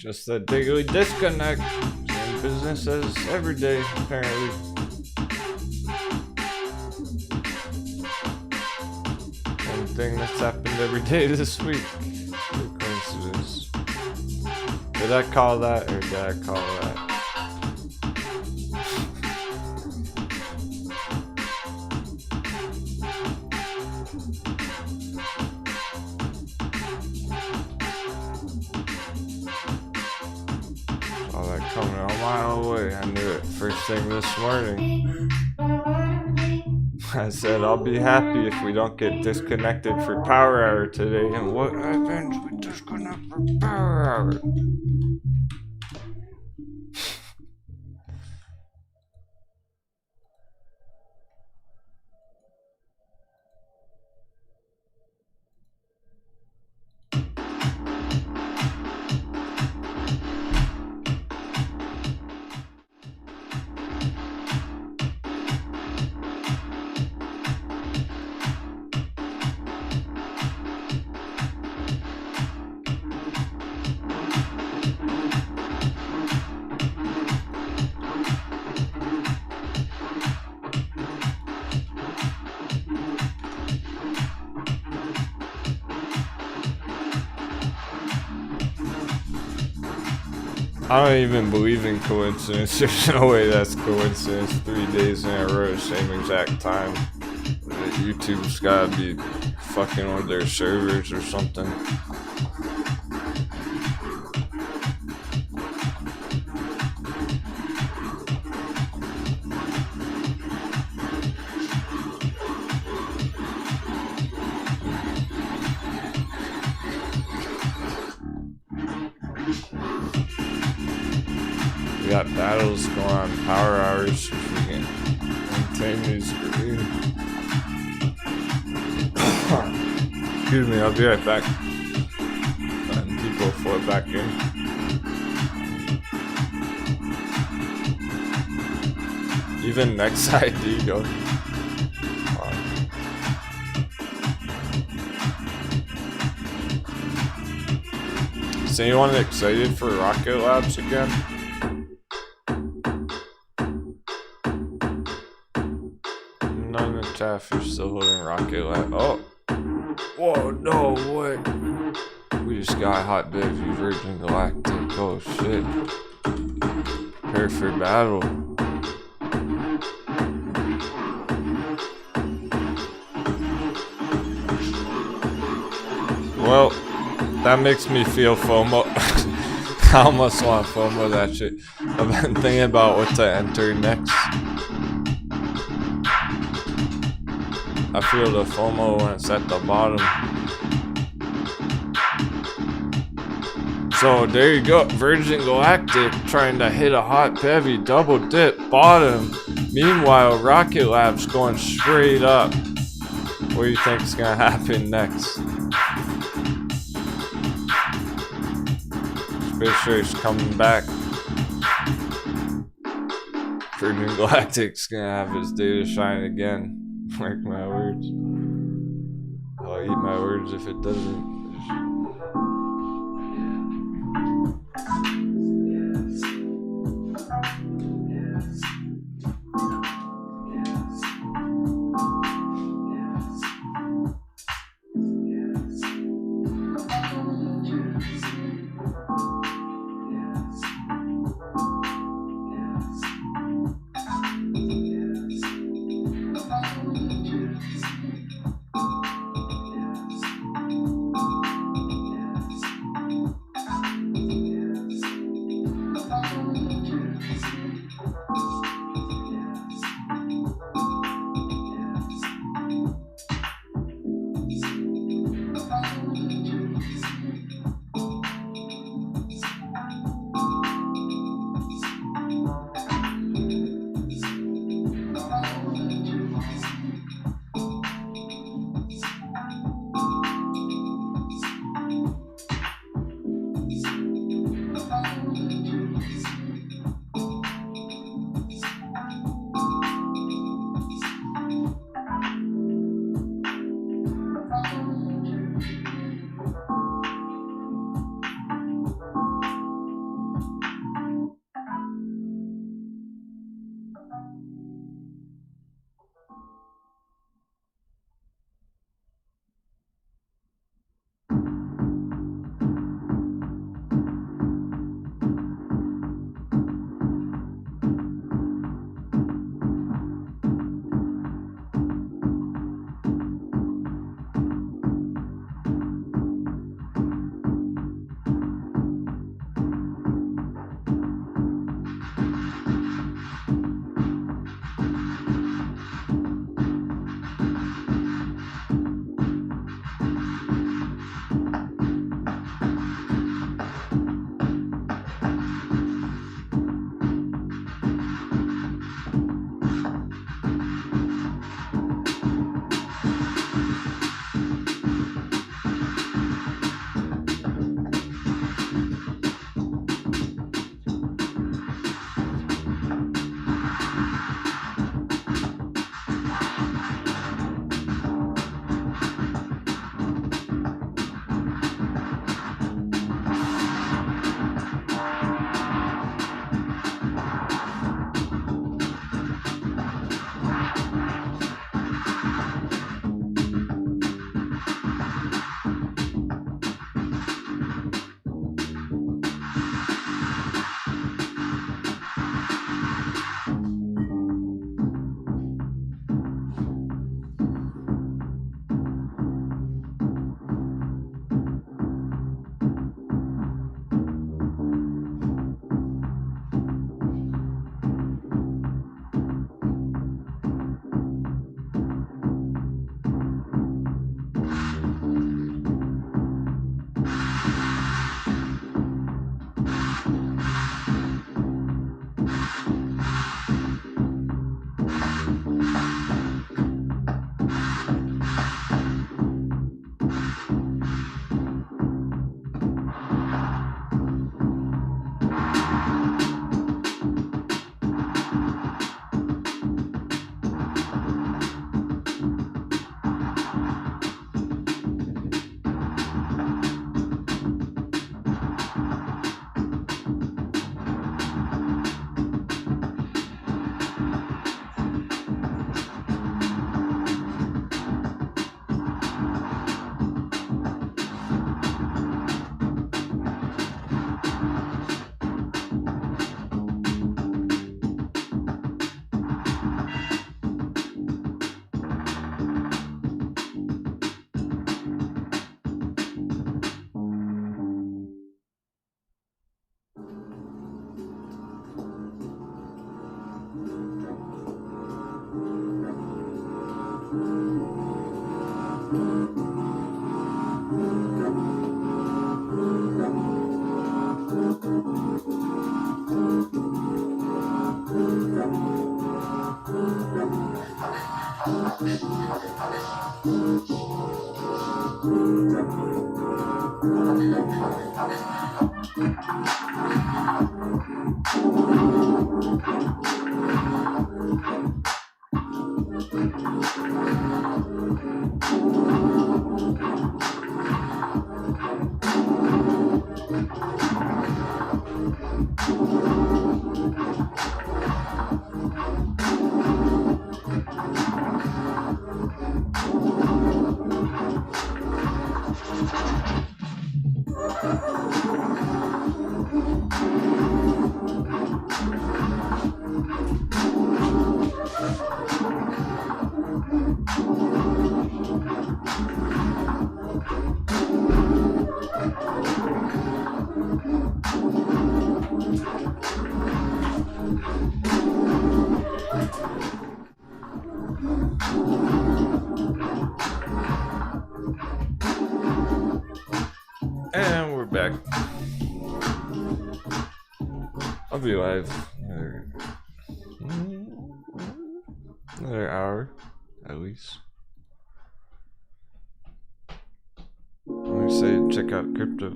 Just a daily disconnect. Same business as every day, apparently. Same thing that's happened every day this week. What coincidence. Did I call that or did I call that? Coming a mile away. I knew it first thing this morning. I said I'll be happy if we don't get disconnected for power hour today. And what happens? We disconnect for power hour. I don't even believe in coincidence. There's no way that's coincidence. 3 days in a row, same exact time. YouTube's gotta be fucking with their servers or something. We got battles going on power hours if we can maintain these green. Excuse me, I'll be right back. And people flow back in. Even LCID go. Is anyone excited for Rocket Labs again? None in the chat if you're still holding Rocket Lab. Oh! Whoa, no way! We just got Hot Bevy Virgin Galactic. Oh shit. Prepare for battle. Well, that makes me feel FOMO. I almost want to FOMO that shit. I've been thinking about what to enter next. I feel the FOMO when it's at the bottom. So there you go, Virgin Galactic trying to hit a Hot Bevy double dip bottom. Meanwhile, Rocket Lab's going straight up. What do you think is gonna happen next? Space Race coming back. Virgin Galactic's gonna have his day to shine again. Mark my words. I'll eat my words if it doesn't. And we're back. I'll be live another hour at least. Let me say, check out crypto.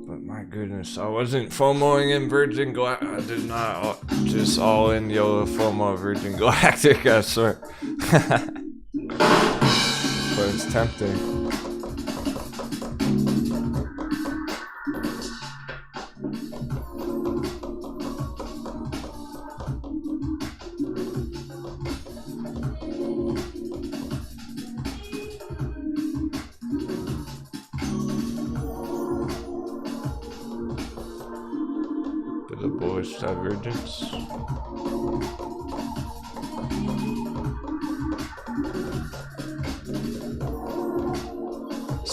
But my goodness, I wasn't FOMOing in Virgin Galactic. I did not just all in YOLO FOMO Virgin Galactic, I swear. But it's tempting. Bit of bullish divergence.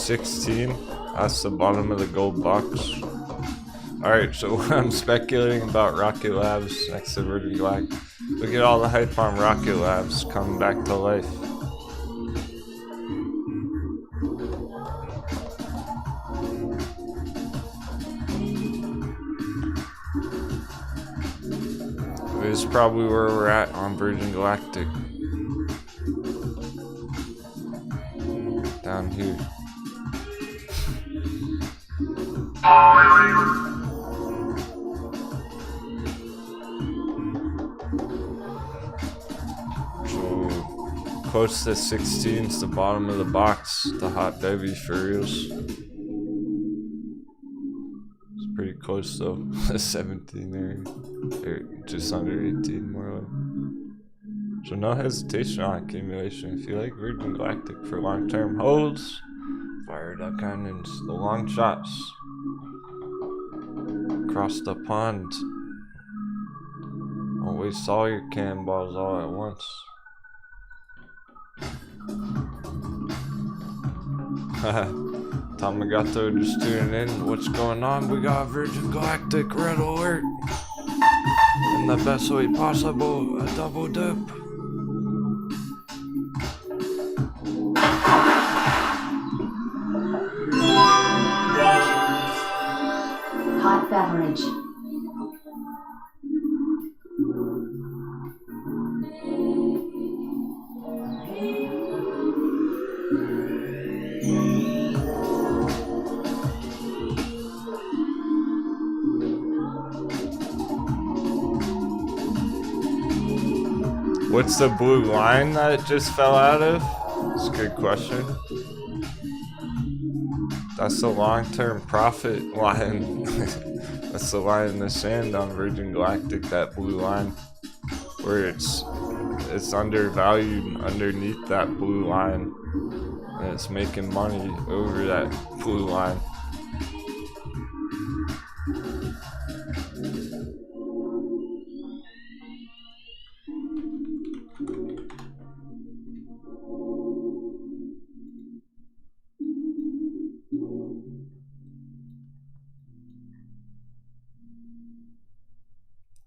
$16, that's the bottom of the gold box. Alright, so I'm speculating about Rocket Labs next to Virgin Galactic. Look at all the hype on Rocket Labs coming back to life. This is probably where we're at on Virgin Galactic. Down here. So close to 16 is the bottom of the box, the hot baby for reals. It's pretty close though, 17 there, or just under 18 more like. So no hesitation on accumulation. If you like Virgin Galactic for long-term holds, fire duck cannons, the long shots. Across the pond. Always saw your cannonballs all at once. Tamagato just tuning in. What's going on? We got Virgin Galactic red alert. In the best way possible, a double dip. Hot beverage. What's the blue line that it just fell out of? That's a good question. That's the long-term profit line. That's the line in the sand on Virgin Galactic, that blue line. Where it's undervalued underneath that blue line. And it's making money over that blue line.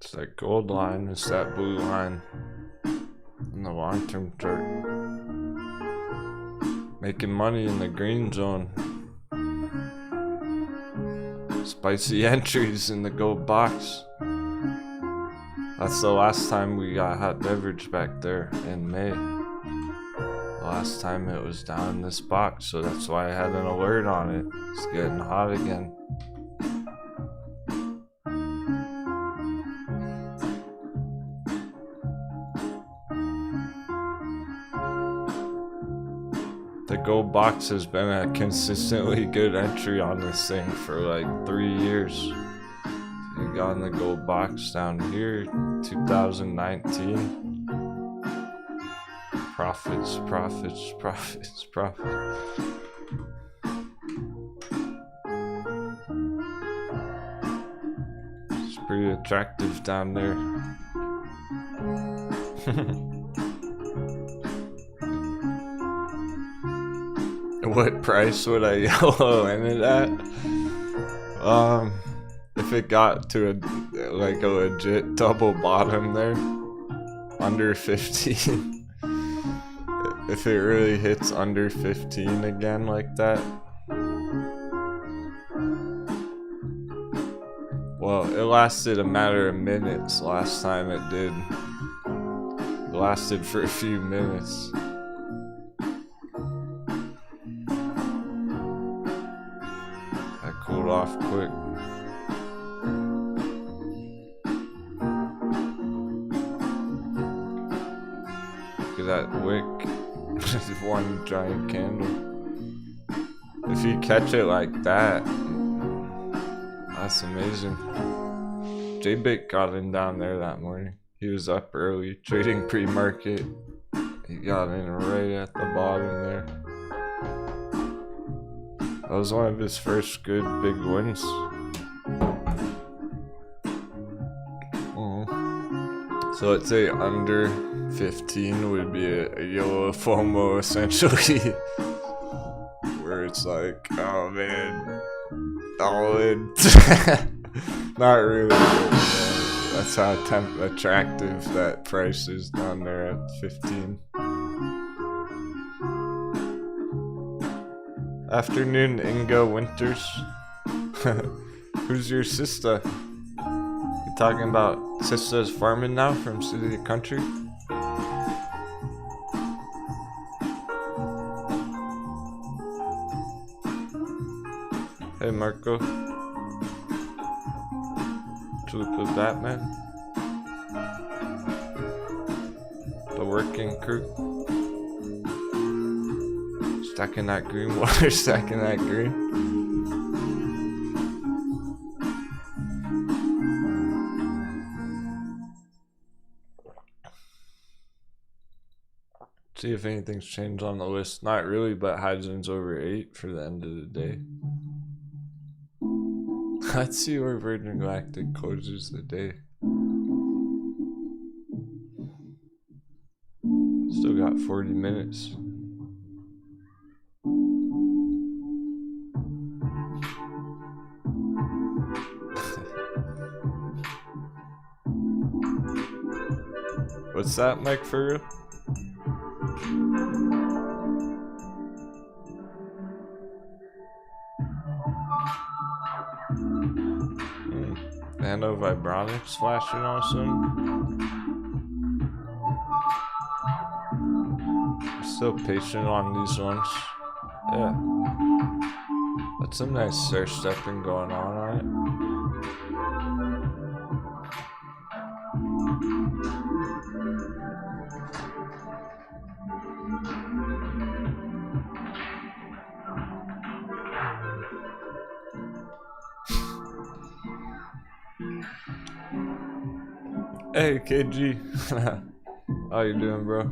It's that gold line, it's that blue line. in the long-term chart. Making money in the green zone. Spicy entries in the gold box. That's the last time we got hot beverage back there in May. The last time it was down in this box, so that's why I had an alert on it. It's getting hot again. The gold box has been a consistently good entry on this thing for like 3 years. You got in the gold box down here, 2019. Profits, profits, profits, profits. It's pretty attractive down there. What price would I yellow in it at? If it got to a legit double bottom there, under 15. If it really hits under 15 again like that. Well, it lasted a matter of minutes last time it did. It lasted for a few minutes. Cooled off quick. Look at that wick. Just one giant candle. If you catch it like that, that's amazing. J-Bit got in down there that morning. He was up early, trading pre-market. He got in right at the bottom there. That was one of his first good big wins. So let's say under 15 would be a yellow FOMO essentially. Where it's like, oh man, all in. Not really, but that's how attractive that price is down there at 15. Afternoon, Inga Winters. Who's your sister? You talking about sister's farming now from City to Country? Hey Marco. Tulip with Batman. The working crew. Stacking that green water, stacking that green. See if anything's changed on the list. Not really, but Hyzen's over 8 for the end of the day. Let's see where Virgin Galactic closes the day. Still got 40 minutes. What's that, Mike, for real? Nano Vibronics flashing awesome. Still patient on these ones. Yeah. That's some nice surge stepping going on it. Hey KG, how you doing, bro?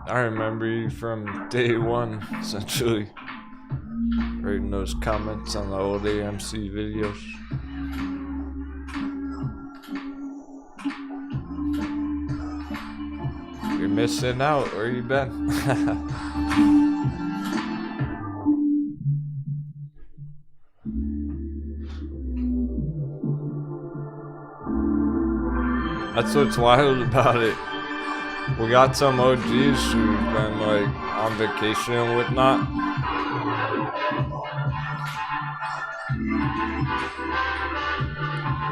I remember you from day one, essentially. Reading those comments on the old AMC videos. You're missing out, where you been? That's what's wild about it. We got some OGs who've been like on vacation and whatnot.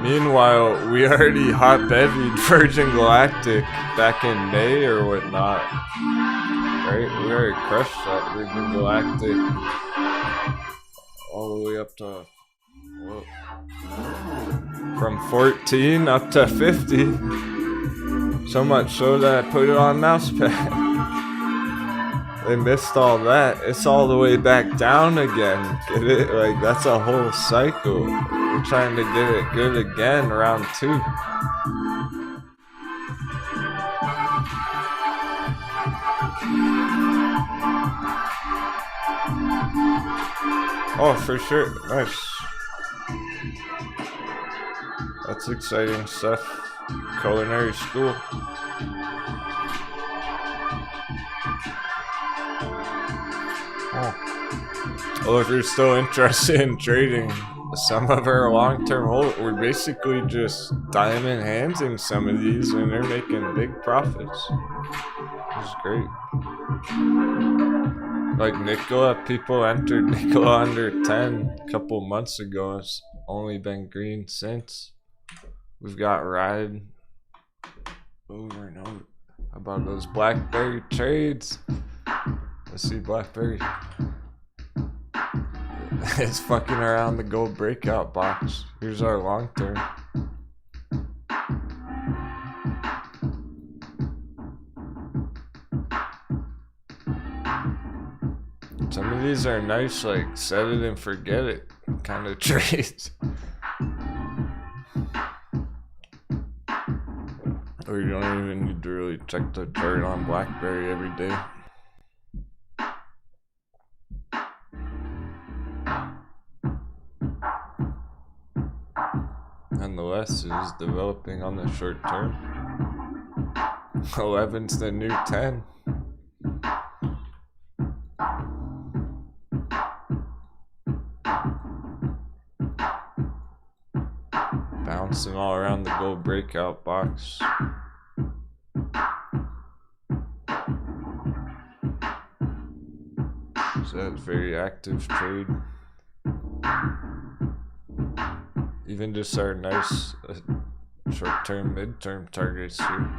Meanwhile, we already hot-bevied Virgin Galactic back in May or whatnot. Right? We already crushed that Virgin Galactic all the way up to, whoa, from 14 up to 50. So much so that I put it on mousepad. They missed all that. It's all the way back down again. Get it? Like, that's a whole cycle. We're trying to get it good again, round 2. Oh, for sure. Nice. That's exciting stuff. Culinary school. Oh. Well, if you're still interested in trading some of our long-term hold, we're basically just diamond handsing some of these and they're making big profits. It's great. Like Nikola, people entered Nikola under 10 a couple months ago. It's only been green since. We've got ride over and over about those BlackBerry trades. Let's see BlackBerry. It's fucking around the gold breakout box. Here's our long term. Some of these are nice, like set it and forget it kind of trades. Or you don't even need to really check the chart on BlackBerry every day. Nonetheless, it is developing on the short term. 11's the new 10. Bouncing all around the gold breakout box. So that's very active trade. Even just our nice short-term, mid-term targets here.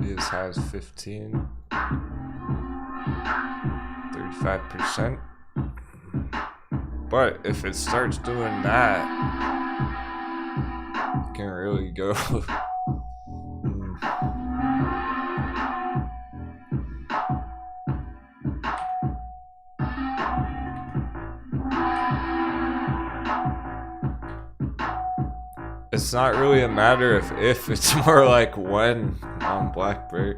Be as high as 15, 35%. But if it starts doing that, it can really go. It's not really a matter of if, it's more like when on BlackBerry.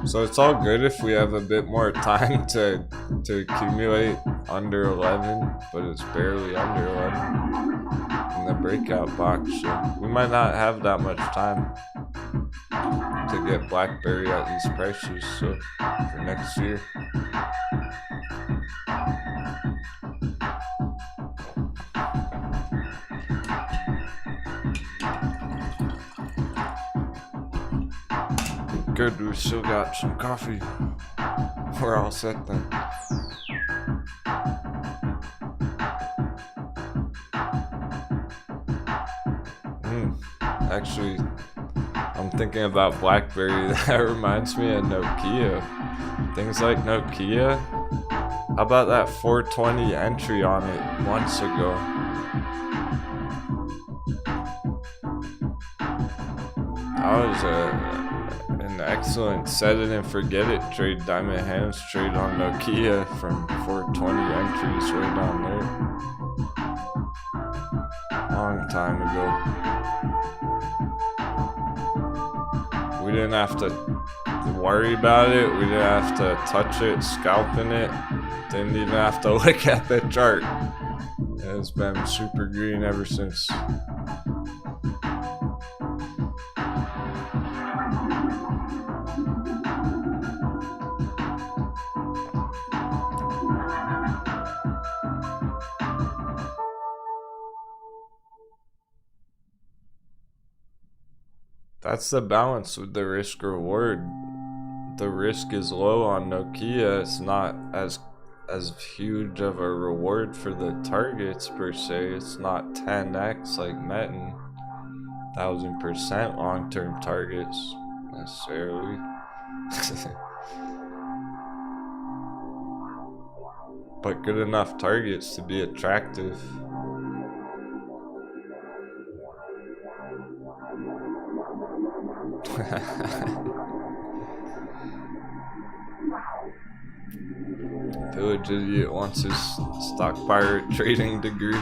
So it's all good if we have a bit more time to accumulate under 11, but it's barely under 11 in the breakout box. So we might not have that much time to get BlackBerry at these prices. So for next year. Good, we still got some coffee. We're all set then. Actually, I'm thinking about BlackBerry. That reminds me of Nokia. Things like Nokia. How about that 420 entry on it months ago? That was an excellent set it and forget it trade, diamond hands trade on Nokia from 420 entries right down there. Long time ago. We didn't have to worry about it. We didn't have to touch it, scalping it. Didn't even have to look at the chart. It's been super green ever since. That's the balance with the risk reward. The risk is low on Nokia. It's not as huge of a reward for the targets per se. It's not 10x like Metin, 1000% long-term targets necessarily. But good enough targets to be attractive. Village Idiot wants his stock pirate trading degree.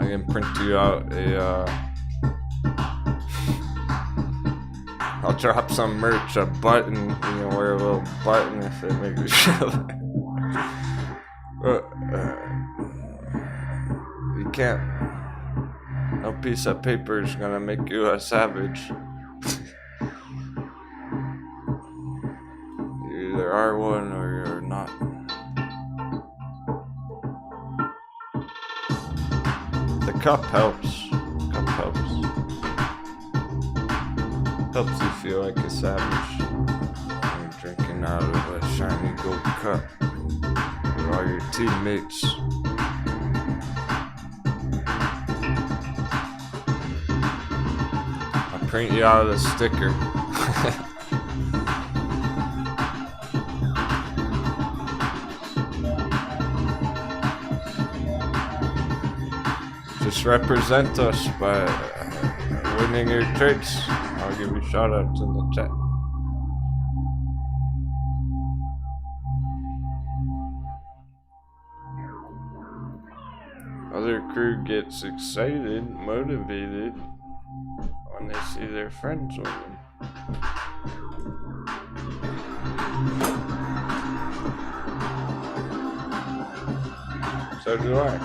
I can print you out a I'll drop some merch, a button, you can wear a little button if it makes you feel you can't, no piece of paper is gonna make you a savage. You either are one or you're not. The cup helps. Cup helps. Helps you feel like a savage. You're drinking out of a shiny gold cup with all your teammates. I'll print you out a sticker. Just represent us by winning your trades. I'll give you shoutouts in the chat. Other crew gets excited, motivated when they see their friends with them. So do I.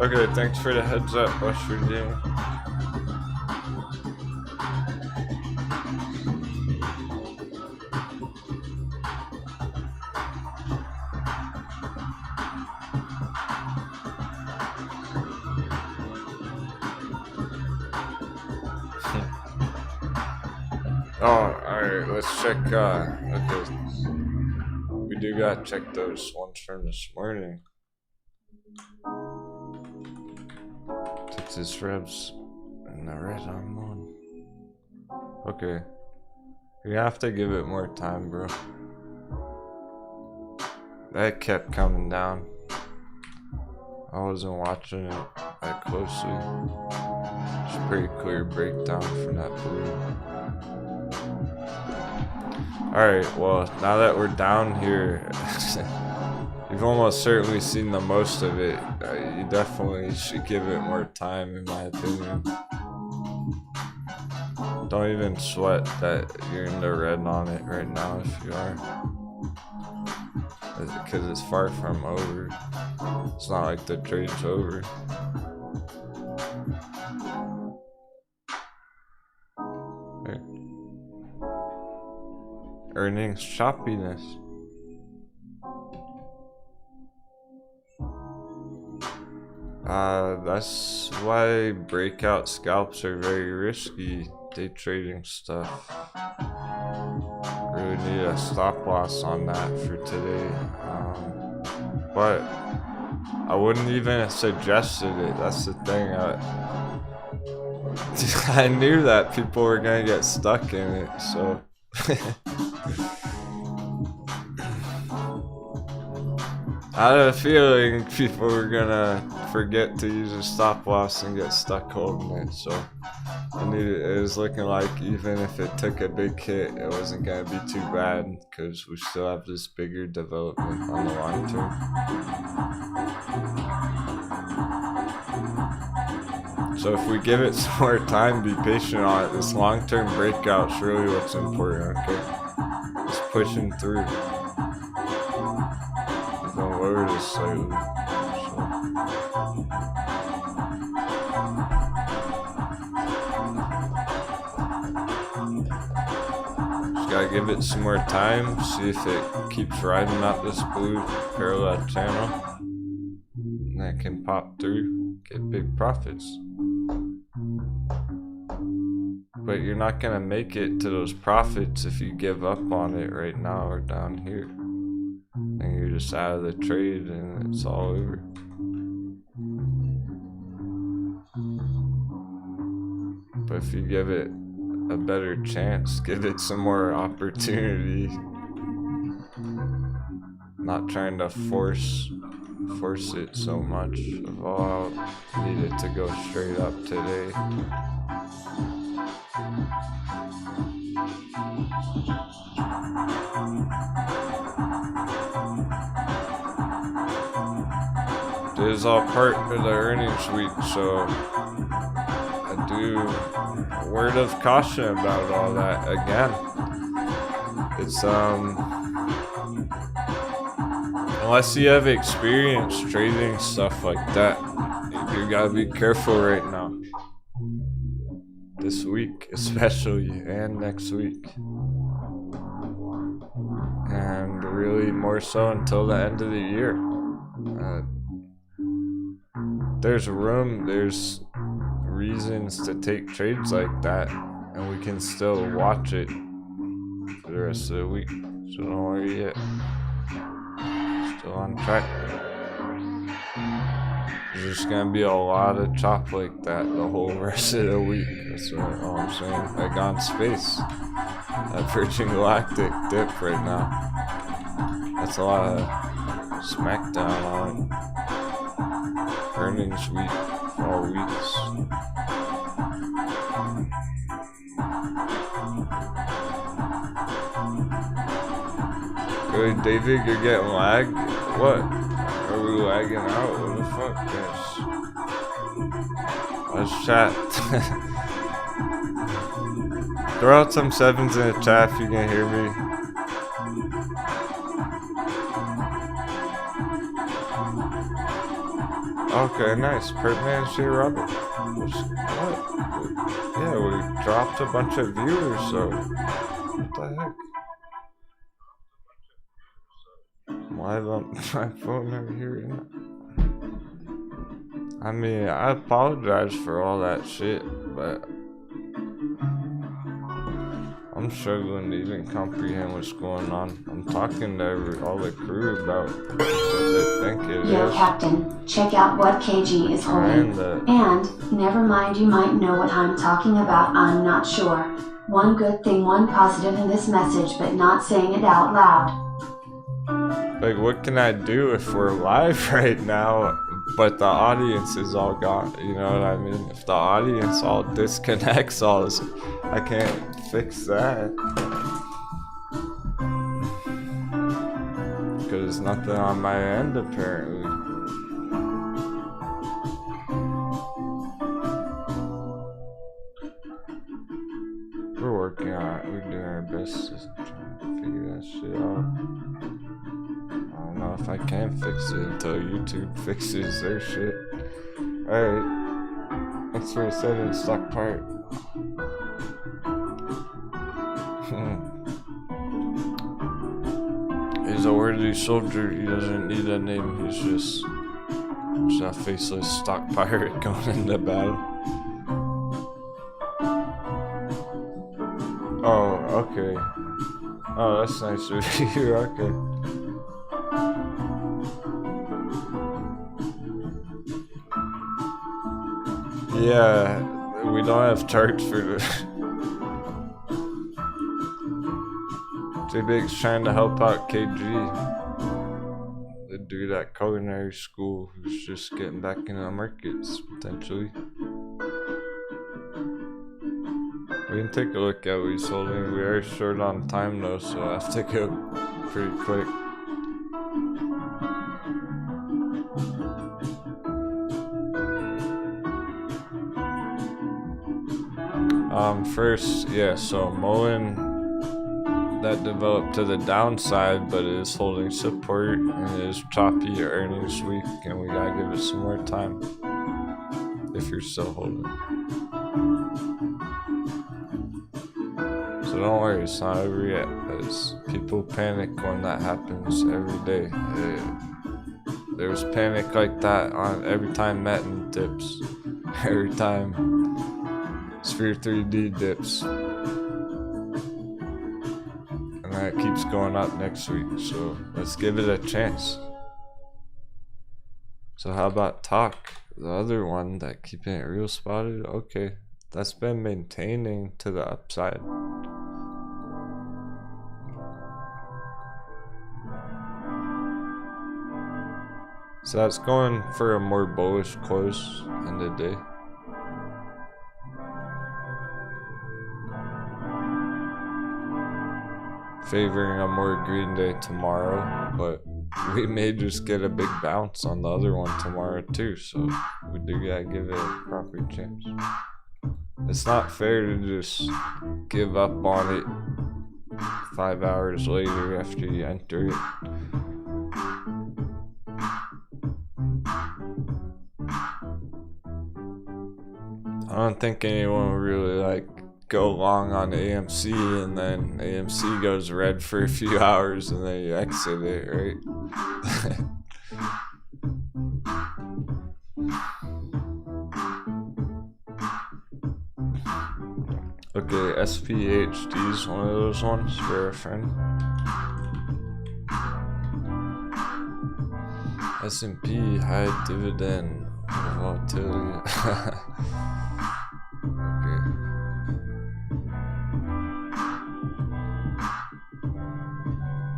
Okay, thanks for the heads up, West Virginia. Oh, alright, let's check, okay. We do gotta check those ones from this morning. Texas Rebs and the red on one. Okay. We have to give it more time, bro. That kept coming down. I wasn't watching it that closely. It's a pretty clear breakdown from that blue. Alright, well, now that we're down here, you've almost certainly seen the most of it. You definitely should give it more time, in my opinion. Don't even sweat that you're in the red on it right now if you are. Because it's far from over. It's not like the trade's over. Okay. Earnings choppiness. That's why breakout scalps are very risky. Day trading stuff. Really need a stop loss on that for today. But I wouldn't even have suggested it. That's the thing. I knew that people were gonna get stuck in it, so. I had a feeling people were gonna forget to use a stop loss and get stuck holding it, so I knew it was looking like even if it took a big hit, it wasn't gonna be too bad because we still have this bigger development on the long term. So if we give it some more time, be patient on it. This long-term breakout's really what's important, okay? Just pushing through. Lower this slightly. So. Gotta give it some more time, see if it keeps riding out this blue parallel channel. And that can pop through, get big profits. But you're not gonna make it to those profits if you give up on it right now or down here. And you're just out of the trade and it's all over. But if you give it a better chance, give it some more opportunity, not trying to force it so much of, oh, I need it to go straight up today. This is all part of the earnings week, so I do a word of caution about all that again. It's unless you have experience trading stuff like that, you gotta be careful right now. This week especially, and next week. And really more so until the end of the year. There's reasons to take trades like that, and we can still watch it for the rest of the week. So don't worry yet. Still on track. There's just gonna be a lot of chop like that the whole rest of the week. That's all I'm saying. Like on space, that Virgin Galactic dip right now. That's a lot of smackdown on earnings week, all weeks. Good, David, you're getting lagged? What? Are we lagging out? What the fuck, guys? Let's chat. Throw out some sevens in the chat if you can hear me. Okay, nice. Pertman, Shea Robert. What? Yeah, we dropped a bunch of viewers, so what the heck? Live on my phone over here. I mean, I apologize for all that shit, but I'm struggling to even comprehend what's going on. I'm talking to all the crew about what they think it Yo, is. Captain, check out what KG is holding. And, never mind, you might know what I'm talking about, I'm not sure. One good thing, one positive in this message, but not saying it out loud. Like, what can I do if we're live right now, but the audience is all gone? You know what I mean? If the audience all disconnects all this, I can't fix that. Because there's nothing on my end, apparently. We're working on it. We're doing our best to try and figure that shit out. I don't know if I can fix it until YouTube fixes their shit. Alright. That's what I said in stock part. He's a worthy soldier. He doesn't need a name. He's just a faceless stock pirate going into battle. Oh, okay. Oh, that's nice of you. Okay. Yeah, we don't have charts for the. J-Big's trying to help out KG, the dude at culinary school who's just getting back into the markets, potentially. We can take a look at what he's holding. We are short on time though, so I have to go pretty quick. First, yeah, so Mullen, that developed to the downside, but it is holding support and it is choppy earnings week, and we gotta give it some more time if you're still holding. So don't worry, it's not over yet. Because people panic when that happens every day. There's panic like that on every time Metin dips. Every time Sphere 3D dips. And that keeps going up next week, so let's give it a chance. So how about Talk? The other one that keeping it real spotted? Okay, that's been maintaining to the upside. So that's going for a more bullish close in the day. Favoring a more green day tomorrow, but we may just get a big bounce on the other one tomorrow too, so we do gotta give it a proper chance. It's not fair to just give up on it 5 hours later after you enter it. I don't think anyone would really like go long on AMC and then AMC goes red for a few hours and then you exit it, right? Okay, SPHD is one of those ones for a friend. S&P high dividend volatility. Okay.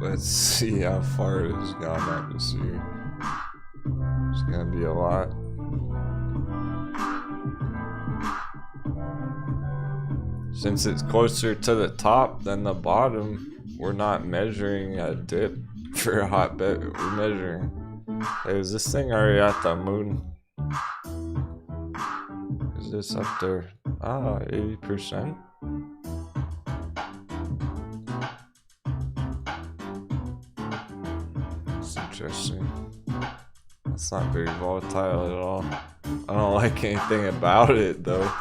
Let's see how far it has gone up this year. It's gonna be a lot. Since it's closer to the top than the bottom, we're not measuring a dip for a hotbed. We're measuring. Hey, is this thing already at the moon? Is this up there? Ah, 80%. That's interesting. That's not very volatile at all. I don't like anything about it though.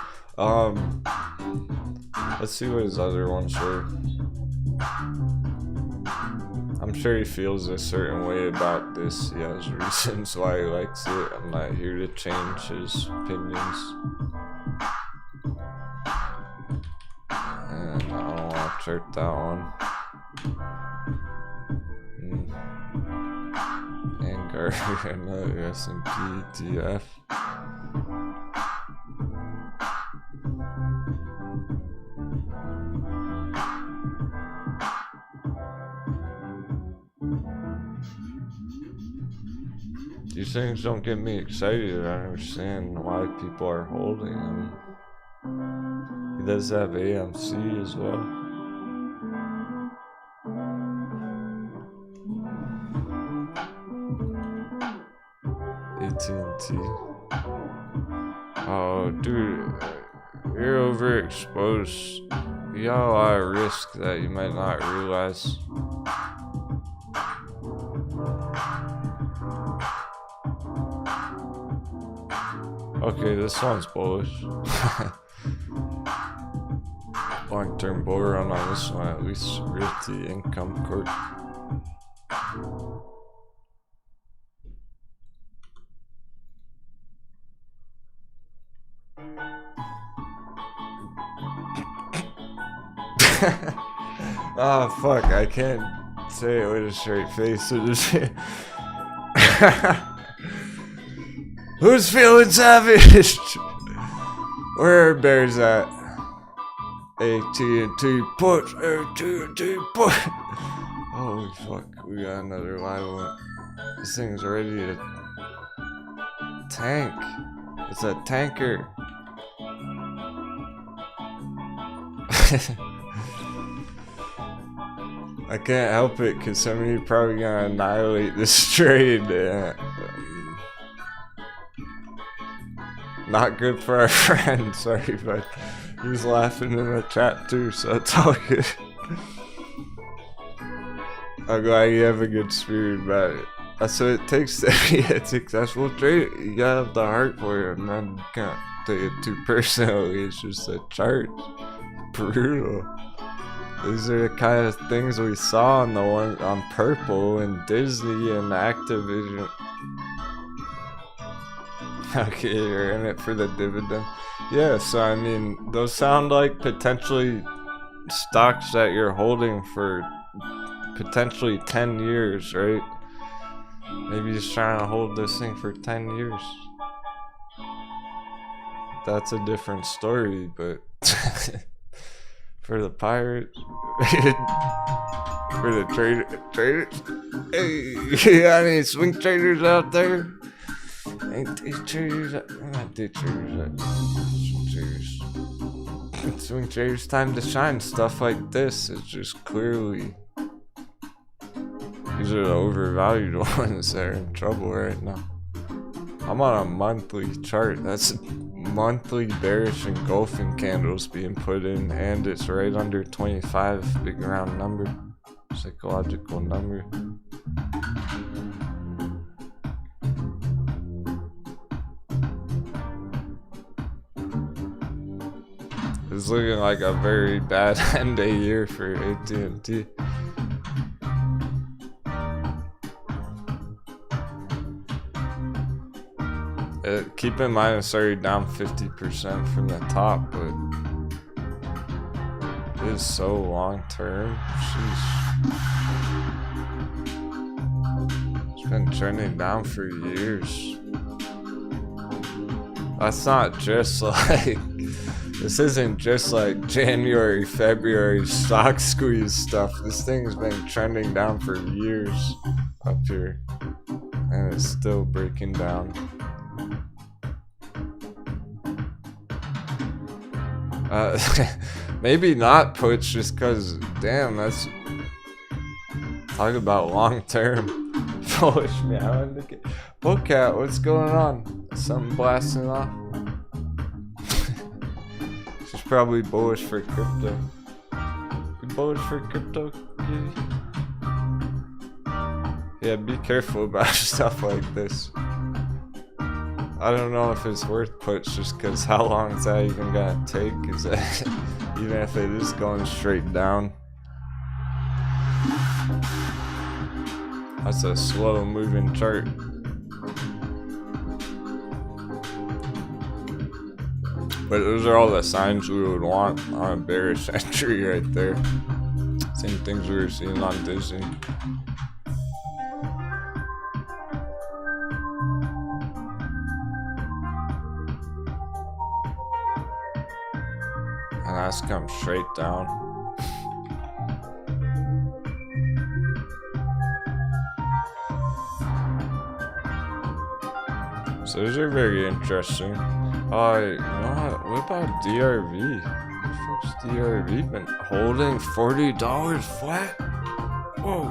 Let's see what his other ones were. I'm sure he feels a certain way about this. He has reasons why he likes it. I'm not here to change his opinions. And I don't want to chart that one. Vanguard, another S&P ETF. These things don't get me excited. I understand why people are holding them. He does have AMC as well. AT&T. Oh, dude, you're overexposed. You got a lot of risk that you might not realize. Okay, this one's bullish. Long-term bull run on this one, at least. Realty Income Corp. Oh fuck, I can't say it with a straight face. So just who's feeling savage? Where are bears at? AT&T push, AT&T push. Holy fuck, we got another live one. This thing's ready to tank. It's a tanker. I can't help it because some of you are probably gonna annihilate this trade. Not good for our friend, sorry, but he's laughing in the chat too, so it's all good. I'm glad you have a good spirit about it. That's what it takes to be a successful trader. You gotta have the heart for it, man. You can't take it too personally. It's just a chart. Brutal. These are the kind of things we saw on the one on Purple and Disney and Activision. Okay, you're in it for the dividend. Yeah, so I mean, those sound like potentially stocks that you're holding for potentially 10 years, right? Maybe he's trying to hold this thing for 10 years. That's a different story, but for the pirates, for the traders, hey, you got any swing traders out there? Ain't these traders? Not these traders. Swing traders. Swing traders, time to shine. Stuff like this is just clearly. These are the overvalued ones that are in trouble right now. I'm on a monthly chart. That's monthly bearish engulfing candles being put in, and it's right under 25, big round number, psychological number. It's looking like a very bad end of year for AT&T. Keep in mind it's already down 50% from the top, but it is so long term. Sheesh. It's been trending down for years. That's not just like, this isn't just like January, February stock squeeze stuff. This thing's been trending down for years up here, and it's still breaking down. Maybe not puts, just cause damn, that's talk about long term bullish meow indicator. Bullcat, what's going on? Something blasting off? She's probably bullish for crypto. You bullish for crypto, kitty? Yeah, be careful about stuff like this. I don't know if it's worth puts, just because how long is that even gonna take? Is that even if it is going straight down? That's a slow moving chart. But those are all the signs we would want on a bearish entry right there. Same things we were seeing on Disney. And that's come straight down. So those are very interesting. You know what about DRV? What's DRV been holding? $40 flat? Whoa.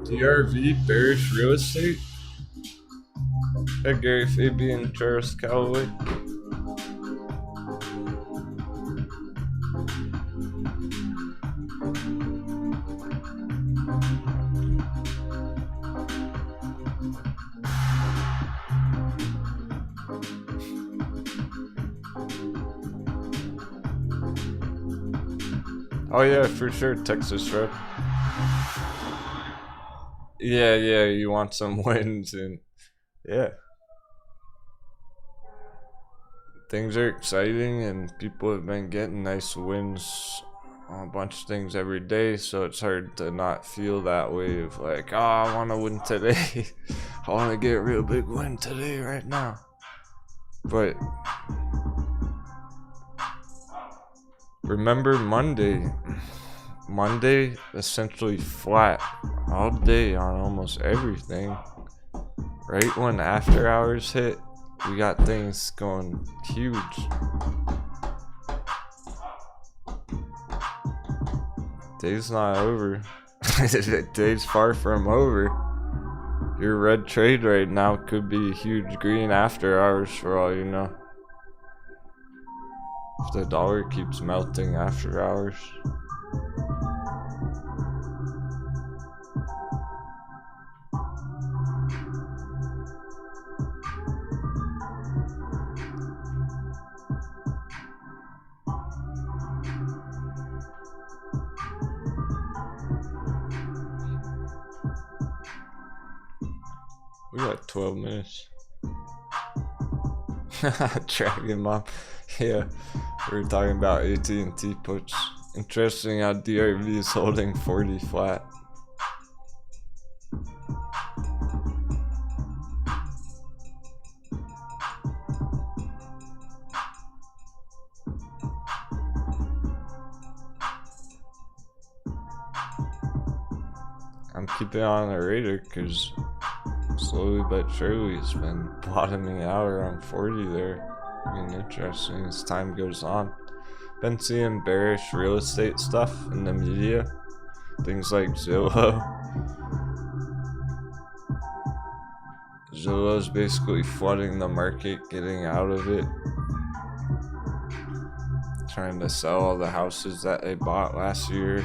DRV bearish real estate? Hey Gary Fabian, Charles Calloway. Oh yeah, for sure, Texas rep. Yeah, you want some wins and yeah. Things are exciting and people have been getting nice wins on a bunch of things every day, so it's hard to not feel that way of like, oh, I want to win today. I want to get a real big win today right now. But remember Monday essentially flat all day on almost everything. Right when after hours hit, we got things going huge. Day's not over. Day's far from over. Your red trade right now could be huge green after hours for all you know. If the dollar keeps melting after hours. We got 12 minutes. Dragon Mom. Yeah, we were talking about AT&T puts. Interesting how DRV is holding 40 flat. I'm keeping on the radar because slowly but surely it's been bottoming out around 40 there. Getting interesting as time goes on. Been seeing bearish real estate stuff in the media. Things like Zillow. Zillow's basically flooding the market, getting out of it. Trying to sell all the houses that they bought last year.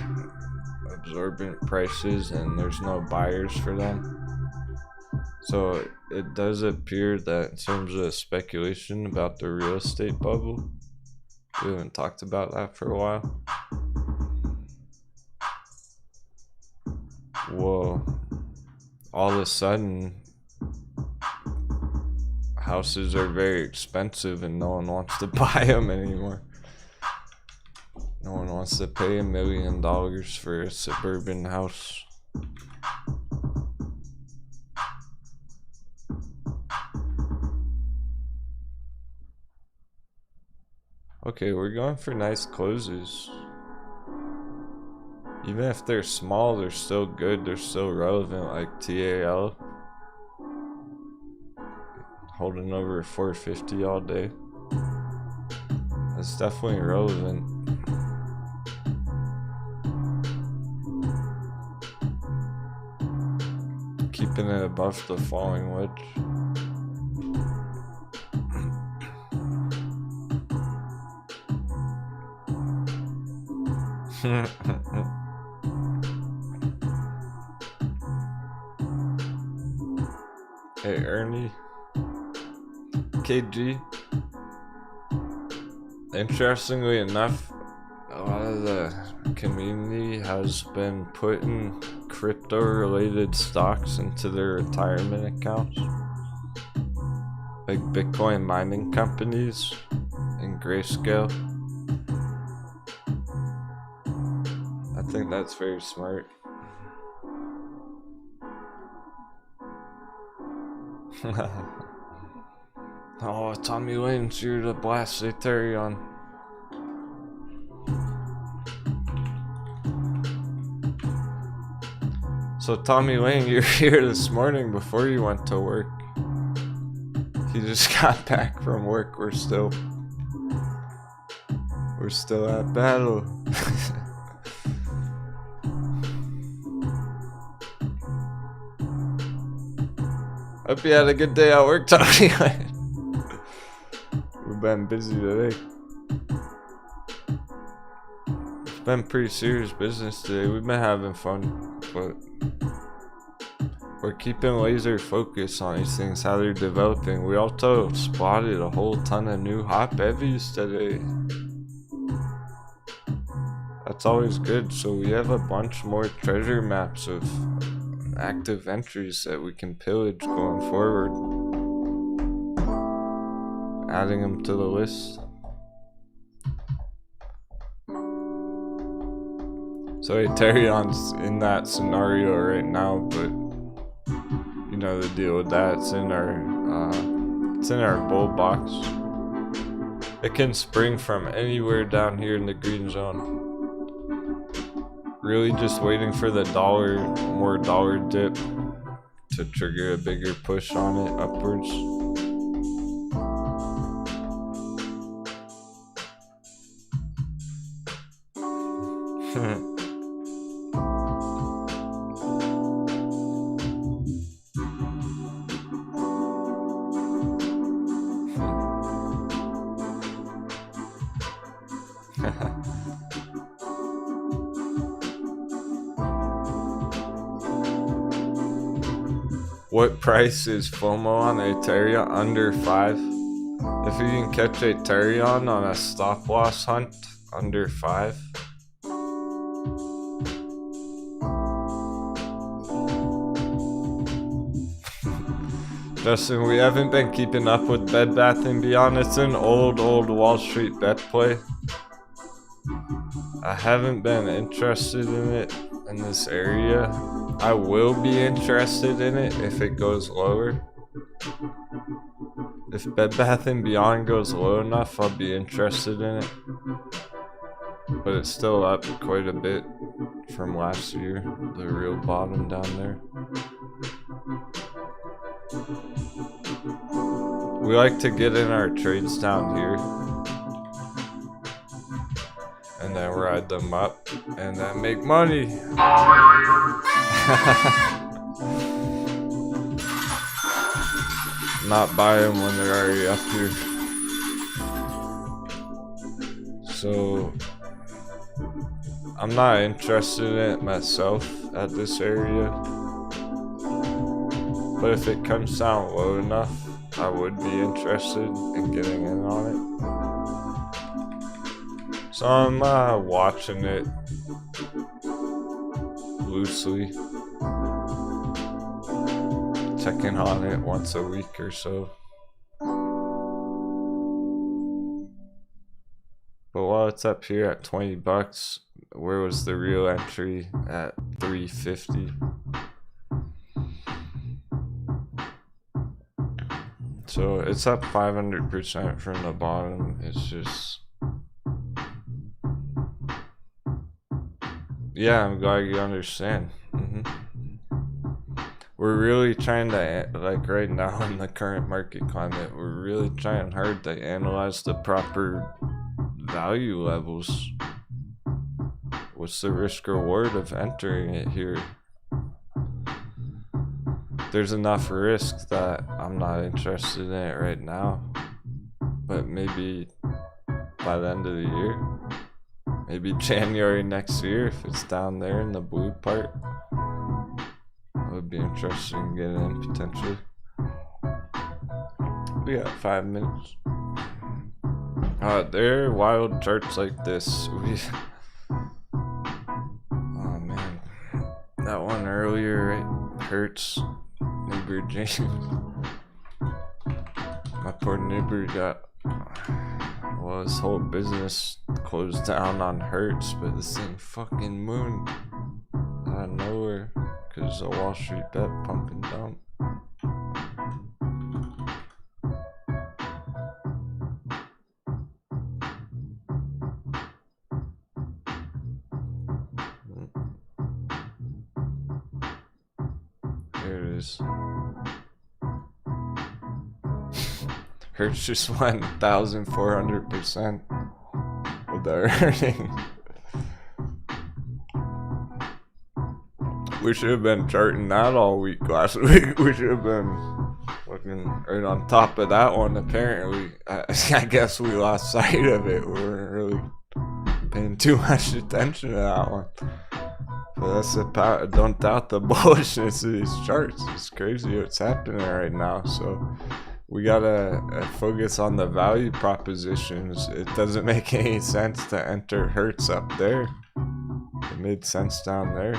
Absorbent prices, and there's no buyers for them. So it does appear that in terms of speculation about the real estate bubble, we haven't talked about that for a while. Well, all of a sudden, houses are very expensive and no one wants to buy them anymore. No one wants to pay $1 million for a suburban house. Okay, we're going for nice closes. Even if they're small, they're still good. They're still relevant, like TAL. Holding over 450 all day. That's definitely relevant. Keeping it above the falling wedge. Hey Ernie, KG. Interestingly enough, a lot of the community has been putting crypto related stocks into their retirement accounts, like Bitcoin mining companies and Grayscale. I think that's very smart. Oh, Tommy Lane's here to blast Ethereum. So Tommy Lane, you're here this morning before you went to work. You just got back from work. We're still at battle. Hope you had a good day at work, Tommy Lane. We've been busy today. It's been pretty serious business today. We've been having fun, but we're keeping laser focus on these things, how they're developing. We also spotted a whole ton of new hot bevies today. That's always good. So we have a bunch more treasure maps of active entries that we can pillage going forward. Adding them to the list. So Ethereum's in that scenario right now, but you know the deal with that. It's in our bull box. It can spring from anywhere down here in the green zone. Really just waiting for the more dollar dip to trigger a bigger push on it upwards. What price is FOMO on Ethereum? Under 5. If you can catch Ethereum on a stop loss hunt under 5. Justin, we haven't been keeping up with Bed Bath & Beyond. It's an old Wall Street bet play. I haven't been interested in it in this area. I will be interested in it if it goes lower. If Bed Bath & Beyond goes low enough, I'll be interested in it. But it's still up quite a bit from last year, the real bottom down there. We like to get in our trades down here and then ride them up and then make money. Not buy them when they're already up here. So I'm not interested in it myself at this area, but if it comes down low enough, I would be interested in getting in on it. So I'm watching it loosely, checking on it once a week or so. But while it's up here at 20 bucks, where was the real entry at 350? So it's up 500% from the bottom. It's just, yeah, I'm glad you understand. We're really trying to, like right now in the current market climate, we're really trying hard to analyze the proper value levels. What's the risk reward of entering it here? There's enough risk that I'm not interested in it right now, but maybe by the end of the year, maybe January next year, if it's down there in the blue part, I would be interested in getting in potentially. We got 5 minutes. There are wild charts like this. Oh man, that one earlier, right? Hurts. Neighbor James. My poor neighbor got, well, his whole business closed down on Hertz, but this thing fucking mooned out of nowhere because of Wall Street bet pump and dump. There it is. Hertz just went 1,400% with the earnings. We should have been charting that all week last week. We should have been fucking right on top of that one. Apparently, I guess we lost sight of it. We weren't really paying too much attention to that one. But that's the power. Don't doubt the bullishness of these charts. It's crazy what's happening right now. So we gotta focus on the value propositions. It doesn't make any sense to enter Hertz up there. It made sense down there.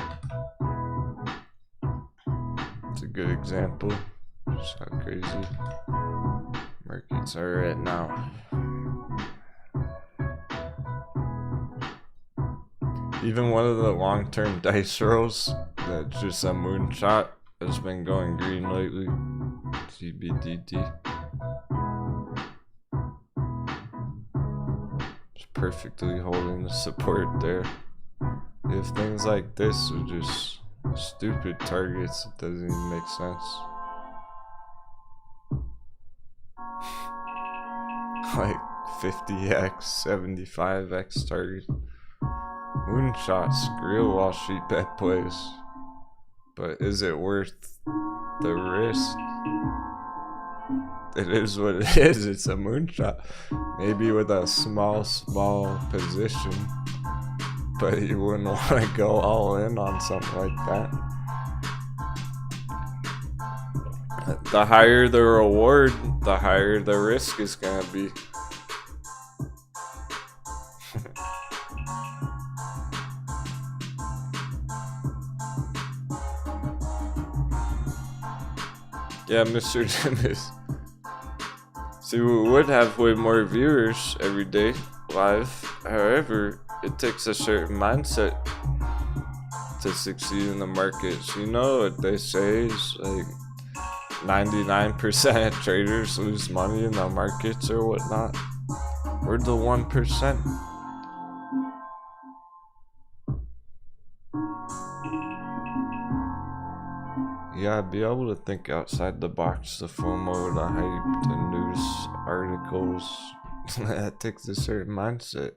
It's a good example. Just how crazy markets are right now. Even one of the long-term dice rolls that's just a moonshot has been going green lately. CBDT. Just perfectly holding the support there. If things like this are just stupid targets, it doesn't even make sense. Like 50x, 75x target. Moonshots, real Wall Street bet plays. But is it worth the risk? It is what it is. It's a moonshot. Maybe with a small position. But you wouldn't want to go all in on something like that. The higher the reward, the higher the risk is going to be. Yeah, Mr. Dennis. See, we would have way more viewers every day live. However, it takes a certain mindset to succeed in the markets. You know what they say is like 99% of traders lose money in the markets or whatnot. We're the 1%. You gotta be able to think outside the box, the FOMO, the hype, the news articles. That takes a certain mindset.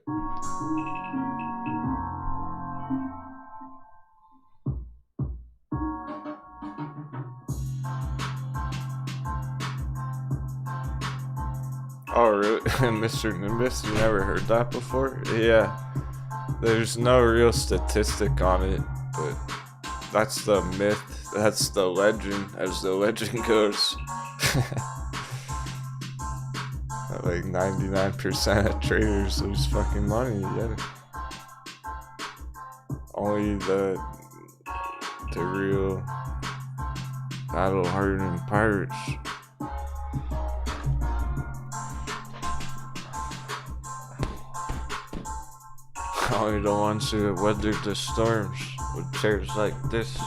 Oh, really? Mr. Nimbus, you never heard that before? Yeah. There's no real statistic on it, but that's the myth. That's the legend, as the legend goes. Like 99% of traders lose fucking money. Yeah. Only the real battle-hardened pirates. Only the ones who have weathered the storms with chairs like this.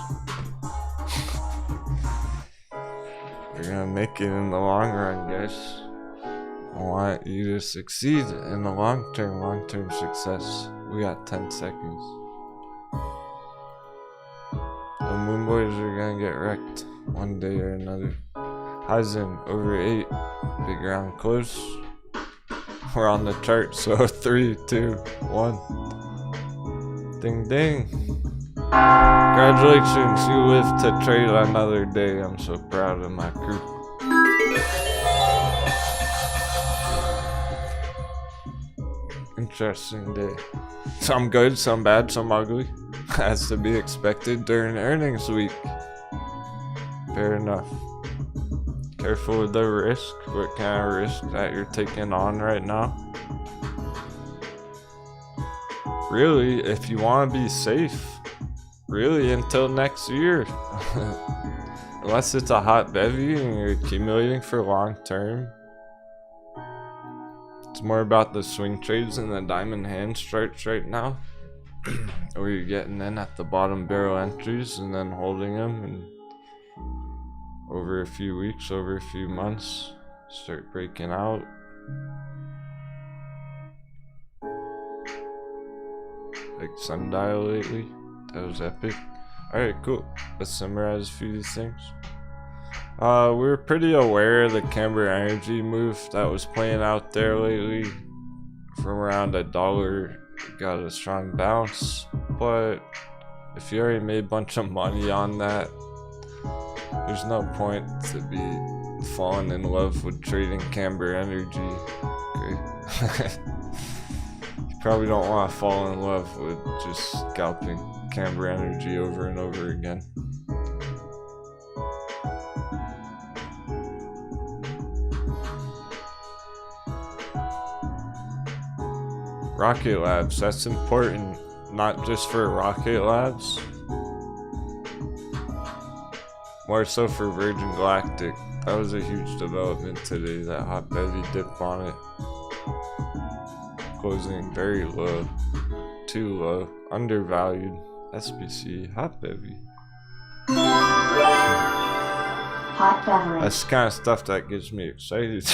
You're gonna make it in the long run, guys. I want you to succeed in the long-term success. We got 10 seconds. The Moon Boys are gonna get wrecked one day or another. Heisen over 8. Big round close. We're on the chart, so 3, 2, 1. Ding ding. Congratulations, you live to trade another day. I'm so proud of my crew. Interesting day. Some good, some bad, some ugly. As to be expected during earnings week. Fair enough. Careful with the risk. What kind of risk that you're taking on right now? Really, if you want to be safe, really until next year. Unless it's a hot bevy and you're accumulating for long term. It's more about the swing trades and the diamond hand strikes right now. Where you're getting in at the bottom barrel entries and then holding them, and over a few weeks, over a few months, start breaking out. Like Sundial lately, that was epic. Alright, cool. Let's summarize a few of these things. We were pretty aware of the Camber Energy move that was playing out there lately. From around $1, got a strong bounce. But if you already made a bunch of money on that, there's no point to be falling in love with trading Camber Energy. Okay. You probably don't want to fall in love with just scalping Camber Energy over and over again. Rocket Labs, that's important, not just for Rocket Labs, more so for Virgin Galactic. That was a huge development today, that hot bevy dip on it. Closing very low, too low, undervalued. SPCE, hot bevy. Hot beverage. That's the kind of stuff that gets me excited.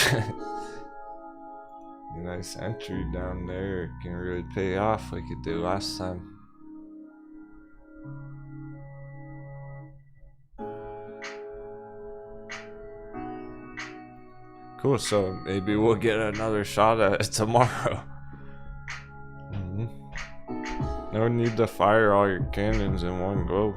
A nice entry down there can really pay off like it did last time. Cool, so maybe we'll get another shot at it tomorrow. No need to fire all your cannons in one go.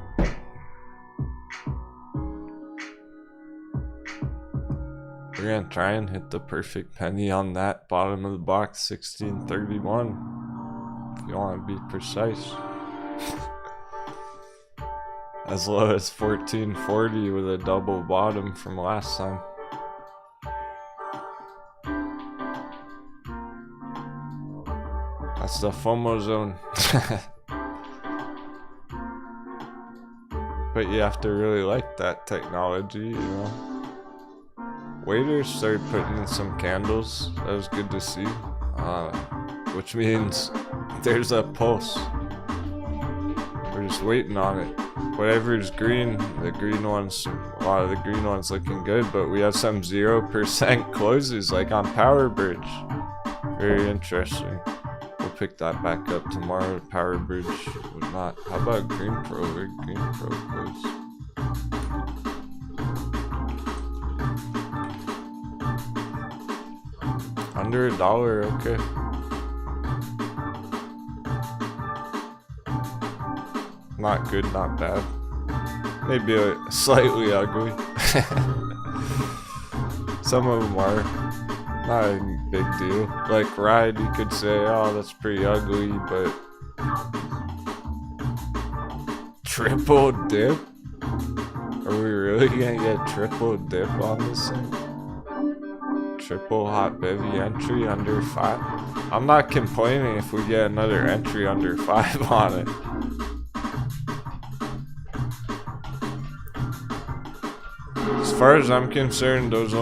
We're gonna try and hit the perfect penny on that bottom of the box, 1631. If you want to be precise. As low as 1440 with a double bottom from last time. That's the FOMO zone. But you have to really like that technology, you know. waiters started putting in some candles. That was good to see. Which means there's a pulse. We're just waiting on it. Whatever is green, the green ones, a lot of the green ones looking good, but we have some 0% closes like on Power Bridge. Very interesting. We'll pick that back up tomorrow. Power Bridge was not. How about Green Pro? Where Green Pro close? Under $1, okay. Not good, not bad. Maybe slightly ugly. Some of them are. Not a big deal. Like Ride, you could say, oh, that's pretty ugly, but... Triple dip? Are we really gonna get triple dip on this thing? Triple hot bevy entry under 5? I'm not complaining if we get another entry under 5 on it. As far as I'm concerned, those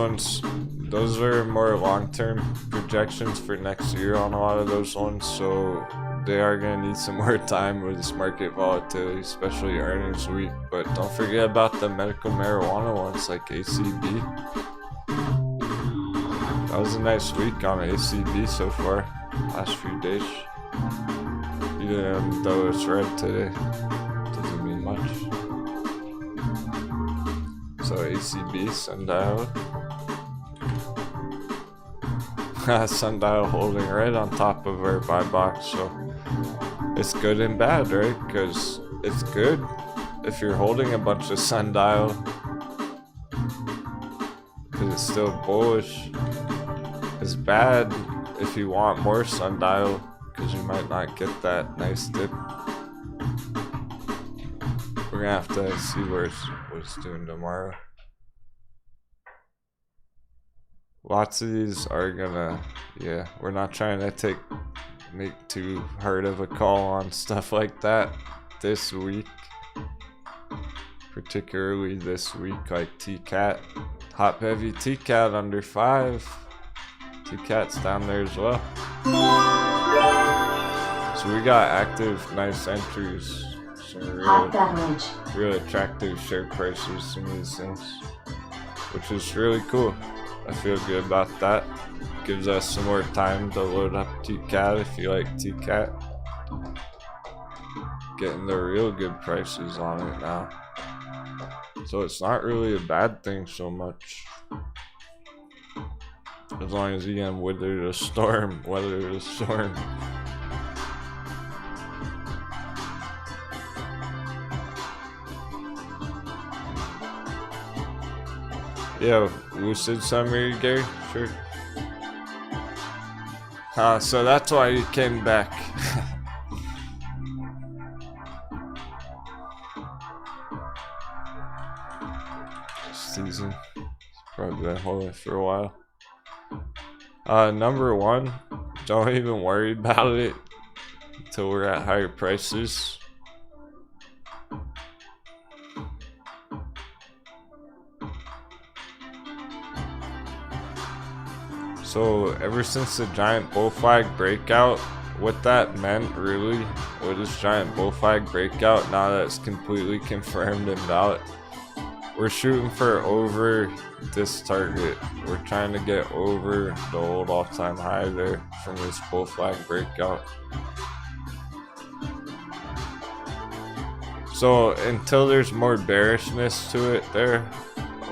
are more long-term projections for next year on a lot of those ones, so they are going to need some more time with this market volatility, especially earnings week. But don't forget about the medical marijuana ones like ACB. That was a nice week on ACB so far, last few days. Even though it's red today, doesn't mean much. So ACB, sundial. Sundial holding right on top of our buy box, so it's good and bad, right? Because it's good if you're holding a bunch of sundial because it's still bullish. It's bad if you want more sundial because you might not get that nice dip. We're gonna have to see what it's doing tomorrow. Lots of these are gonna, yeah, we're not trying to make too hard of a call on stuff like that this week. Particularly this week, like TCAT. Hot heavy TCAT under 5. TCAT's down there as well. So we got active, nice entries. Some real attractive share prices, some of these things. Which is really cool. I feel good about that. Gives us some more time to load up TCAT if you like TCAT. Getting the real good prices on it now. So it's not really a bad thing so much. As long as you can weather the storm. Yeah, lucid summary, Gary? Sure. So that's why you came back. Season. Probably been holding for a while. Number 1, don't even worry about it until we're at higher prices. So ever since the giant bull flag breakout, what that meant really, what this giant bull flag breakout, now that it's completely confirmed and valid, we're shooting for over this target. We're trying to get over the old all-time high there from this bull flag breakout. So until there's more bearishness to it there,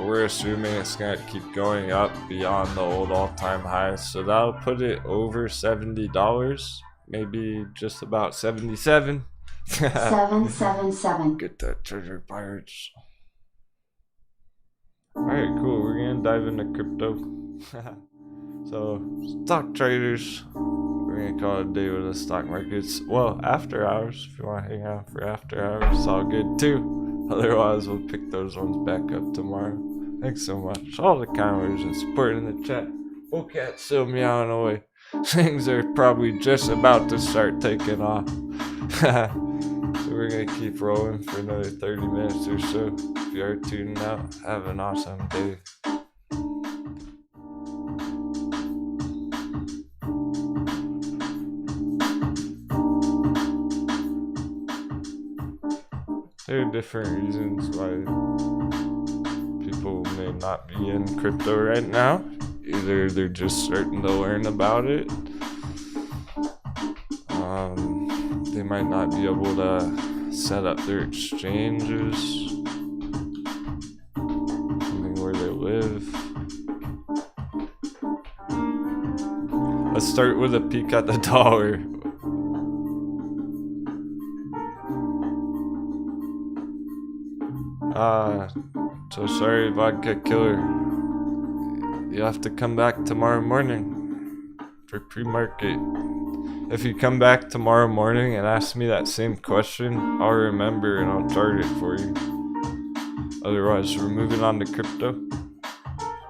we're assuming it's gonna keep going up beyond the old all-time highs. So that'll put it over $70, maybe just about 77. 777. Get that treasure pirates. Alright, cool. We're gonna dive into crypto. So, stock traders, we're gonna call it a day with the stock markets. Well, after hours, if you want to hang out for after hours, it's all good too. Otherwise, we'll pick those ones back up tomorrow. Thanks so much. All the comments and support in the chat. Bullcat's still meowing away. Things are probably just about to start taking off. So we're gonna keep rolling for another 30 minutes or so. If you are tuning out, have an awesome day. different reasons why people may not be in crypto right now. Either they're just starting to learn about it. They might not be able to set up their exchanges depending where they live. Let's start with a peek at the dollar. So sorry, Vodka Killer. You have to come back tomorrow morning for pre-market. If you come back tomorrow morning and ask me that same question, I'll remember and I'll chart it for you. Otherwise, we're moving on to crypto.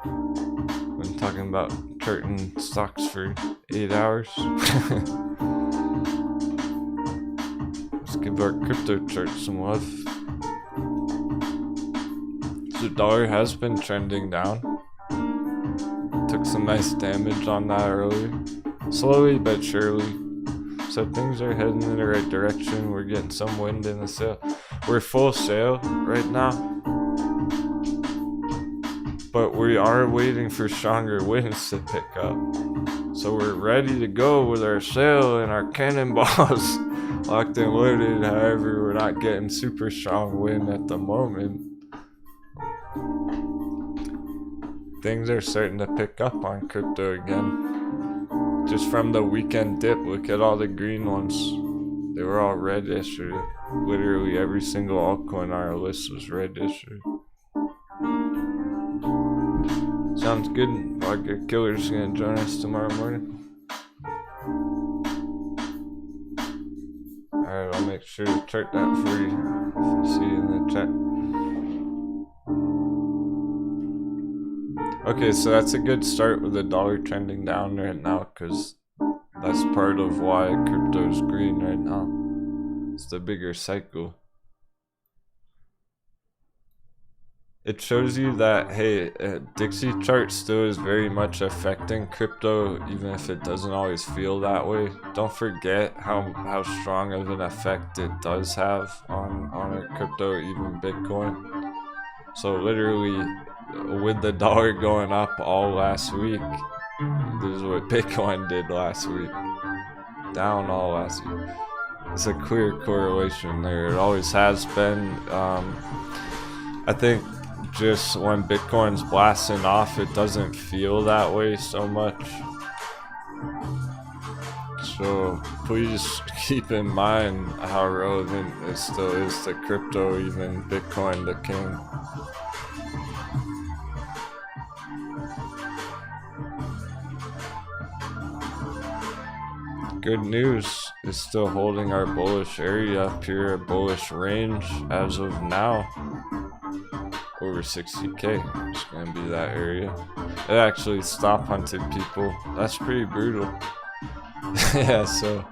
I'm talking about charting stocks for 8 hours. Let's give our crypto chart some love. The dollar has been trending down. Took some nice damage on that earlier. Slowly but surely. So things are heading in the right direction. We're getting some wind in the sail. We're full sail right now. But we are waiting for stronger winds to pick up. So we're ready to go with our sail and our cannonballs locked and loaded. However, we're not getting super strong wind at the moment. Things are starting to pick up on crypto again. Just from the weekend dip, look at all the green ones. They were all red yesterday. Literally every single altcoin on our list was red yesterday. Sounds good. Vodka Killer's gonna join us tomorrow morning. Alright, I'll make sure to chart that for you. See you in the chat. Okay, so that's a good start with the dollar trending down right now, because that's part of why crypto's green right now. It's the bigger cycle. It shows you that, hey, Dixie chart still is very much affecting crypto, even if it doesn't always feel that way. Don't forget how strong of an effect it does have on a crypto, even Bitcoin. So literally, with the dollar going up all last week, this is what Bitcoin did last week. Down all last week. It's a clear correlation there. It always has been. I think just when Bitcoin's blasting off, it doesn't feel that way so much. So please keep in mind how relevant it still is to crypto, even Bitcoin the king. Good news is still holding our bullish area up here, a bullish range as of now. Over 60k, it's gonna be that area. It actually stop hunted people. That's pretty brutal. Yeah, so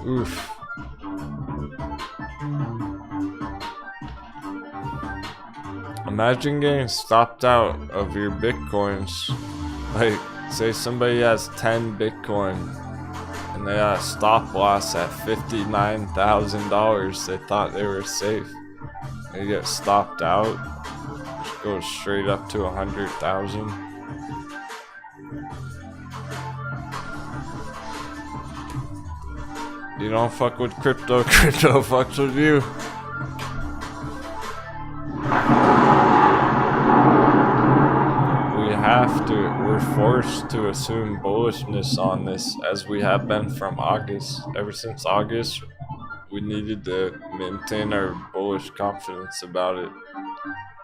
oof. Imagine getting stopped out of your bitcoins. Like, say somebody has 10 bitcoin and they got a stop loss at $59,000. They thought they were safe. They get stopped out. Just goes straight up to 100,000. You don't fuck with crypto, crypto fucks with you. We're forced to assume bullishness on this, as we have been from August. Ever since August, we needed to maintain our bullish confidence about it,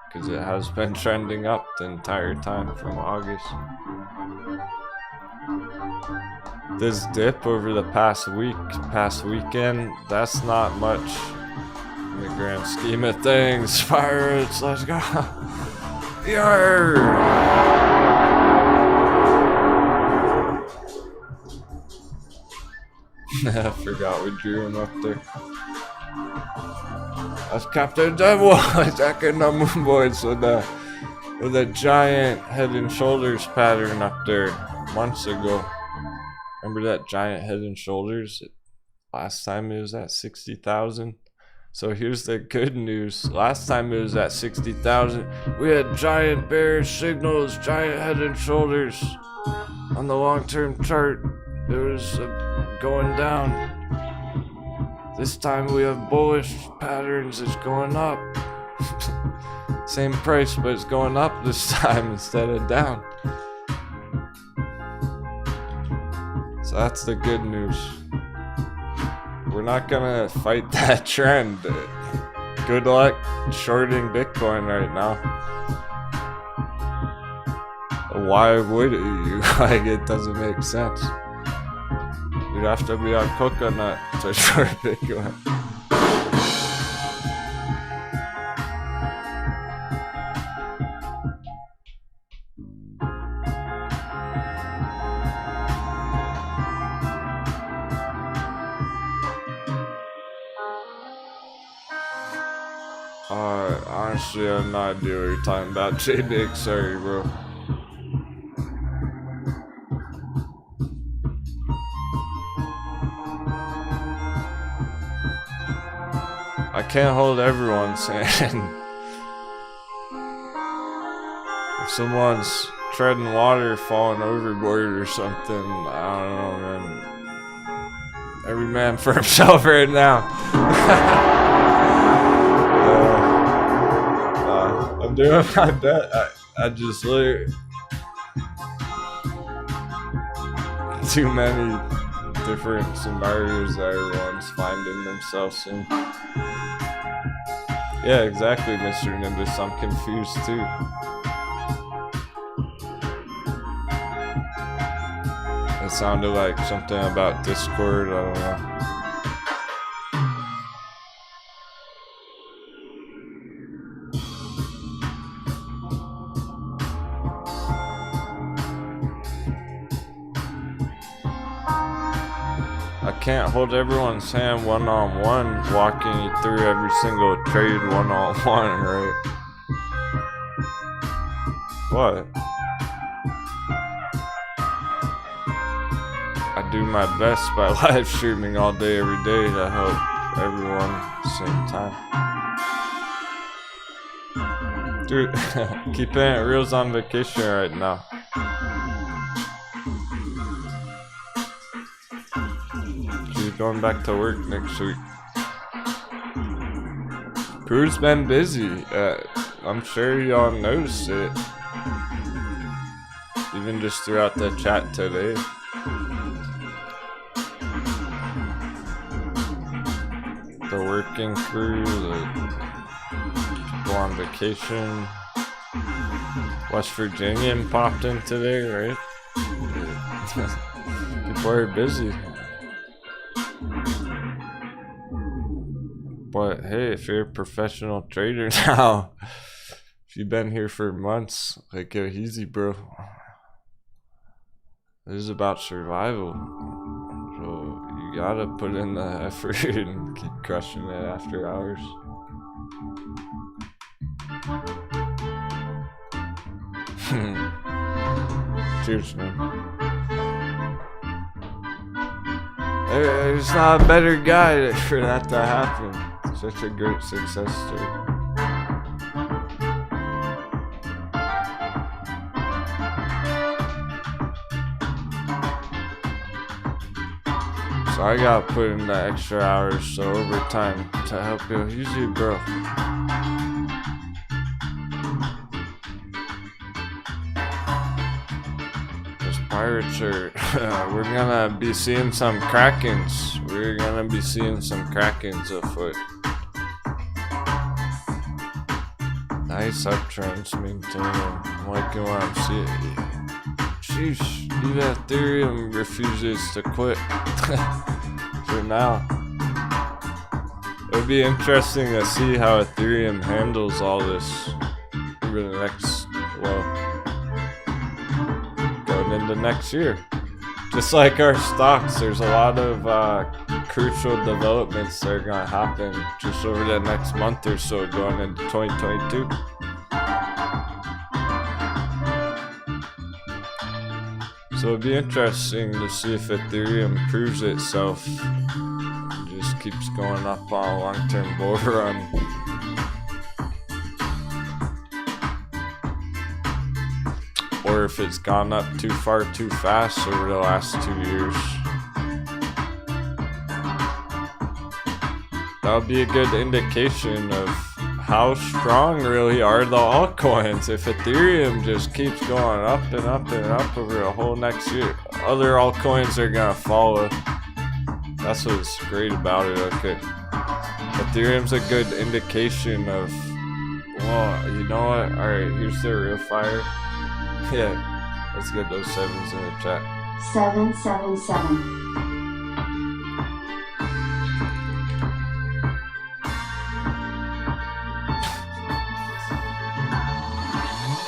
because it has been trending up the entire time from August. This dip over the past weekend, that's not much in the grand scheme of things. Pirates, let's go. Yarr! I forgot we drew him up there. That's Captain Denwo attacking the moon boys with a giant head and shoulders pattern up there months ago. Remember that giant head and shoulders? Last time it was at 60,000. So here's the good news. Last time it was at 60,000. We had giant bearish signals, giant head and shoulders. On the long-term chart, it was going down. This time we have bullish patterns. It's going up. Same price, but it's going up this time instead of down. So that's the good news. We're not gonna fight that trend. Good luck shorting Bitcoin right now. Why would you? Like, it doesn't make sense. You'd have to be on coconut to short Bitcoin. Honestly, I have no idea what you're talking about, J-Big. Sorry, bro. I can't hold everyone's hand. If someone's treading water, falling overboard or something, I don't know, man. Every man for himself right now. I'm doing my best. I just look too many different scenarios that everyone's finding themselves in. Yeah, exactly, Mr. Nimbus. I'm confused too. It sounded like something about Discord. I don't know. I can't hold everyone's hand one-on-one, walking you through every single trade one-on-one, right? What? I do my best by live streaming all day, every day to help everyone at the same time. Dude, keeping it real's on vacation right now. Going back to work next week. Crew's been busy. I'm sure y'all noticed it. Even just throughout the chat today. The working crew, the people on vacation. West Virginian popped in today, right? People are busy. But hey, if you're a professional trader now, if you've been here for months, like, go easy, bro. This is about survival. So you gotta put in the effort and keep crushing it after hours. Cheers, man. There's not a better guy for that to happen. Such a great success story. So I gotta put in the extra hours, so overtime, to help you. Easy, bro. Those pirates are... we're gonna be seeing some krakens. We're gonna be seeing some krakens afoot. Nice uptrends maintaining. I'm liking what I'm seeing. Sheesh, even Ethereum refuses to quit for now. It would be interesting to see how Ethereum handles all this over the next, well, going into next year. Just like our stocks, there's a lot of crucial developments that are going to happen just over the next month or so going into 2022. So it'd be interesting to see if Ethereum proves itself. Just keeps going up on a long-term bull run. Or if it's gone up too far too fast over the last 2 years. That would be a good indication of how strong really are the altcoins. If Ethereum just keeps going up and up and up over the whole next year, other altcoins are gonna follow. That's what's great about it. Okay, Ethereum's a good indication of, well, you know what? Alright, here's the real fire. Yeah, let's get those 7s in the chat. 777.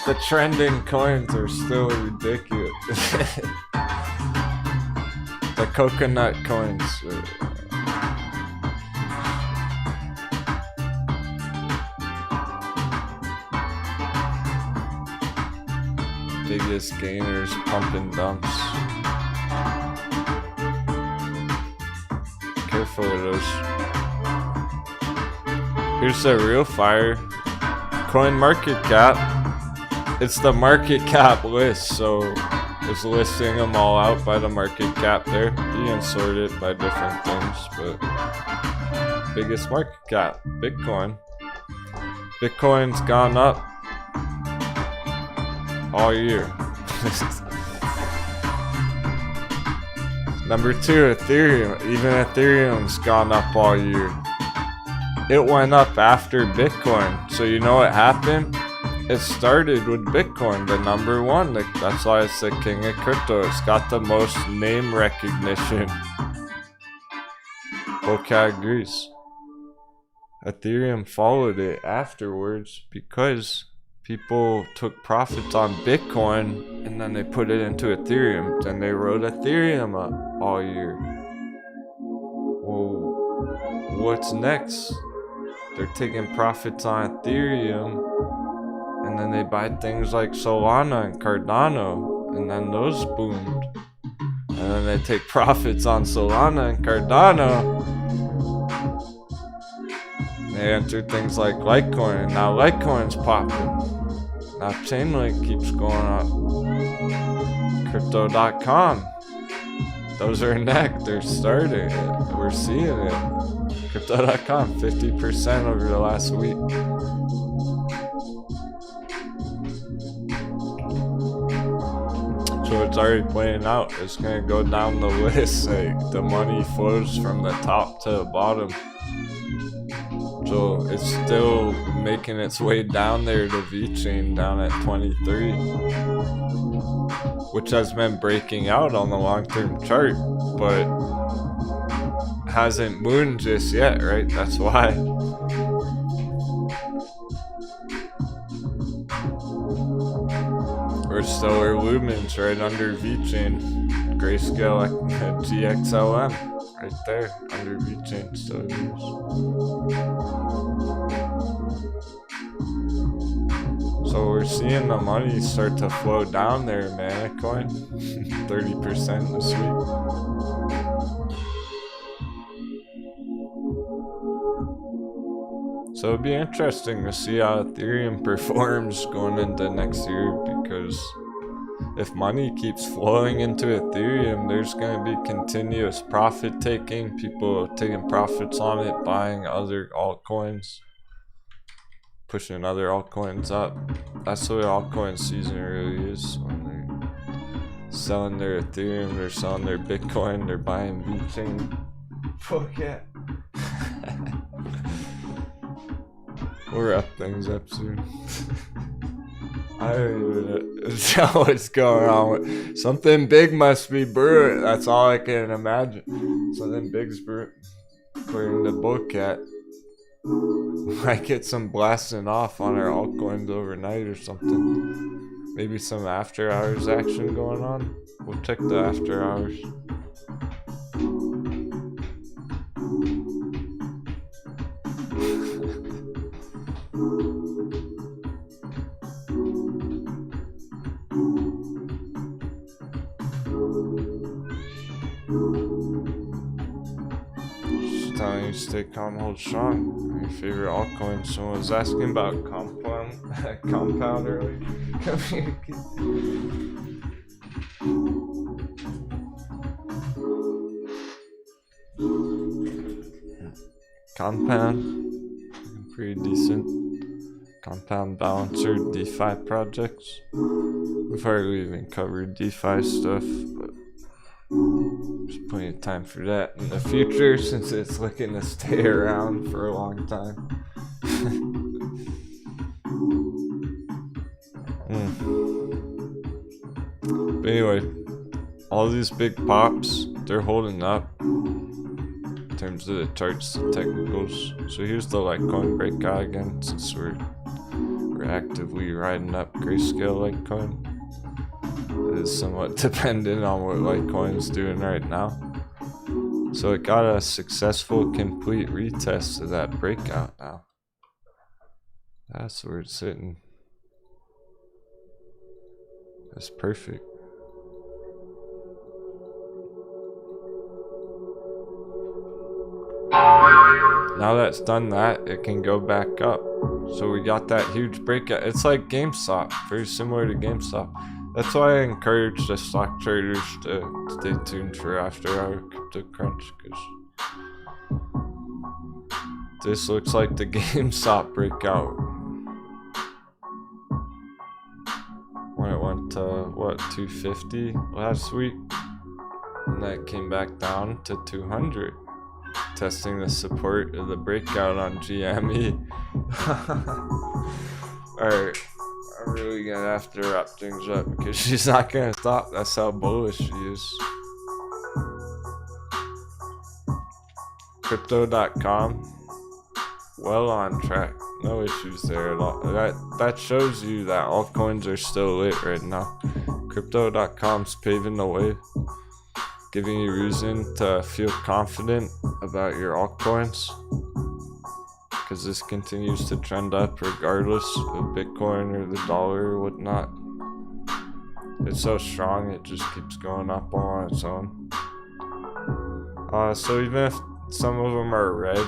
The trending coins are still ridiculous. The coconut coins. Biggest gainers, pump and dumps. Careful of those. Here's the real fire. Coin market cap. It's the market cap list, so it's listing them all out by the market cap there. You can sort it by different things, but biggest market cap, Bitcoin. Bitcoin's gone up all year. Number 2, Ethereum. Even Ethereum's gone up all year. It went up after Bitcoin, so you know what happened? It started with Bitcoin, the number 1. Like, that's why it's the king of crypto. It's got the most name recognition. Okay, agrees. Ethereum followed it afterwards because people took profits on Bitcoin and then they put it into Ethereum. Then they rode Ethereum up all year. Well, what's next? They're taking profits on Ethereum. And then they buy things like Solana and Cardano, and then those boomed. And then they take profits on Solana and Cardano. They enter things like Litecoin, and now Litecoin's popping. Now Chainlink keeps going up. Crypto.com. Those are next. They're starting it. We're seeing it. Crypto.com, 50% over the last week. So it's already playing out. It's gonna go down the list. Like, the money flows from the top to the bottom. So it's still making its way down there to VeChain down at 23, which has been breaking out on the long-term chart, but hasn't mooned just yet, right? That's why. Or stellar lumens right under VeChain. Grayscale GXLM right there under VeChain stellar lumens. So we're seeing the money start to flow down there, man. Coin 30% this week. So it'd be interesting to see how Ethereum performs going into next year, because if money keeps flowing into Ethereum, there's going to be continuous profit taking, people taking profits on it, buying other altcoins, pushing other altcoins up. That's what altcoin season really is. When they're selling their Ethereum, they're selling their Bitcoin, they're buying VeChain. Fuck yeah. We'll wrap things up soon. I don't even know what's going on. Something big must be brewing. That's all I can imagine. Something big's brewing. According to Bullcat. Might get some blasting off on our altcoins overnight or something. Maybe some after hours action going on. We'll check the after hours. telling you stay calm, hold strong. Your favorite altcoin. Someone was asking about compound earlier. Come here. Compound, pretty decent. Compound balancer, DeFi projects. We've hardly even covered DeFi stuff, but there's plenty of time for that in the future since it's looking to stay around for a long time. But anyway, all these big pops, they're holding up in terms of the charts and technicals. So here's the Litecoin breakout again, since we're actively riding up Grayscale Litecoin. It is somewhat dependent on what Litecoin is doing right now. So it got a successful complete retest of that breakout now. That's where it's sitting. That's perfect. Now that's done that, it can go back up. So we got that huge breakout. It's like GameStop, very similar to GameStop. That's why I encourage the stock traders to stay tuned for after hour crypto crunch, because this looks like the GameStop breakout when it went to what, 250 last week, and that came back down to 200, testing the support of the breakout on GME. Alright, I'm really gonna have to wrap things up because she's not gonna stop. That's how bullish she is. Crypto.com, well on track, no issues there at all. That shows you that altcoins are still lit right now. Crypto.com's paving the way, giving you reason to feel confident about your altcoins, because this continues to trend up regardless of Bitcoin or the dollar or whatnot. It's so strong, it just keeps going up on its own. So even if some of them are red,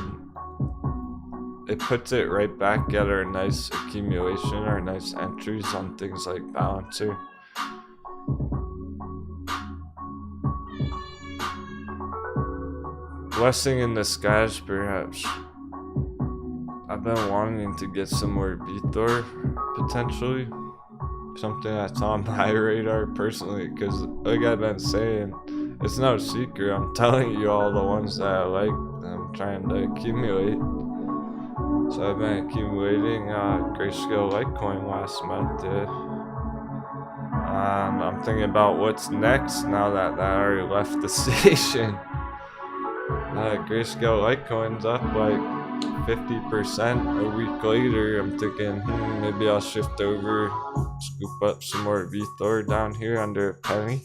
it puts it right back at our nice accumulation, our nice entries on things like Balancer. Blessing in disguise, perhaps. I've been wanting to get some more Vthor, potentially. Something that's on my radar personally, because like I've been saying, it's no secret. I'm telling you all the ones that I like, that I'm trying to accumulate. So I've been accumulating Grayscale Litecoin last month. I'm thinking about what's next now that I already left the station. Grayscale Litecoin's up like 50% a week later. I'm thinking, maybe I'll shift over, scoop up some more Vthor down here under a penny.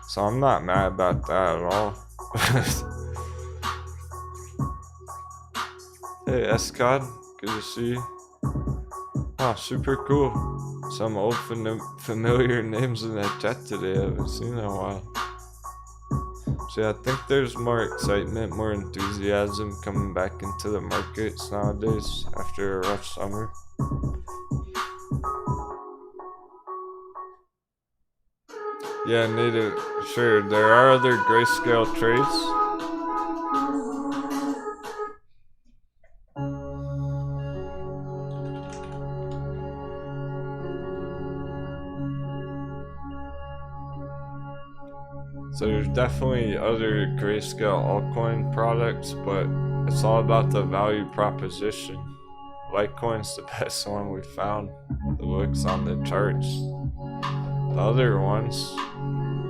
So I'm not mad about that at all. Hey SCOD, good to see you. Oh, super cool. Some old familiar names in that chat today I haven't seen in a while. So yeah, I think there's more excitement, more enthusiasm coming back into the markets nowadays after a rough summer. Yeah, Native, sure, there are other Grayscale trades. So there's definitely other Grayscale altcoin products, but it's all about the value proposition. Litecoin's the best one we found that looks on the charts. The other ones,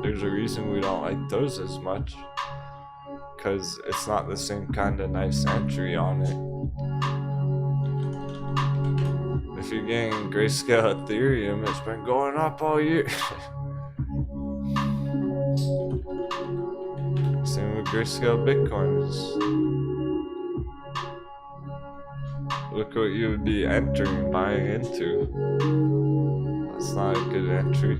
there's a reason we don't like those as much, because it's not the same kind of nice entry on it. If you're getting Grayscale Ethereum, it's been going up all year. Same with Grayscale Bitcoins. Look what you would be entering, buying into. That's not a good entry.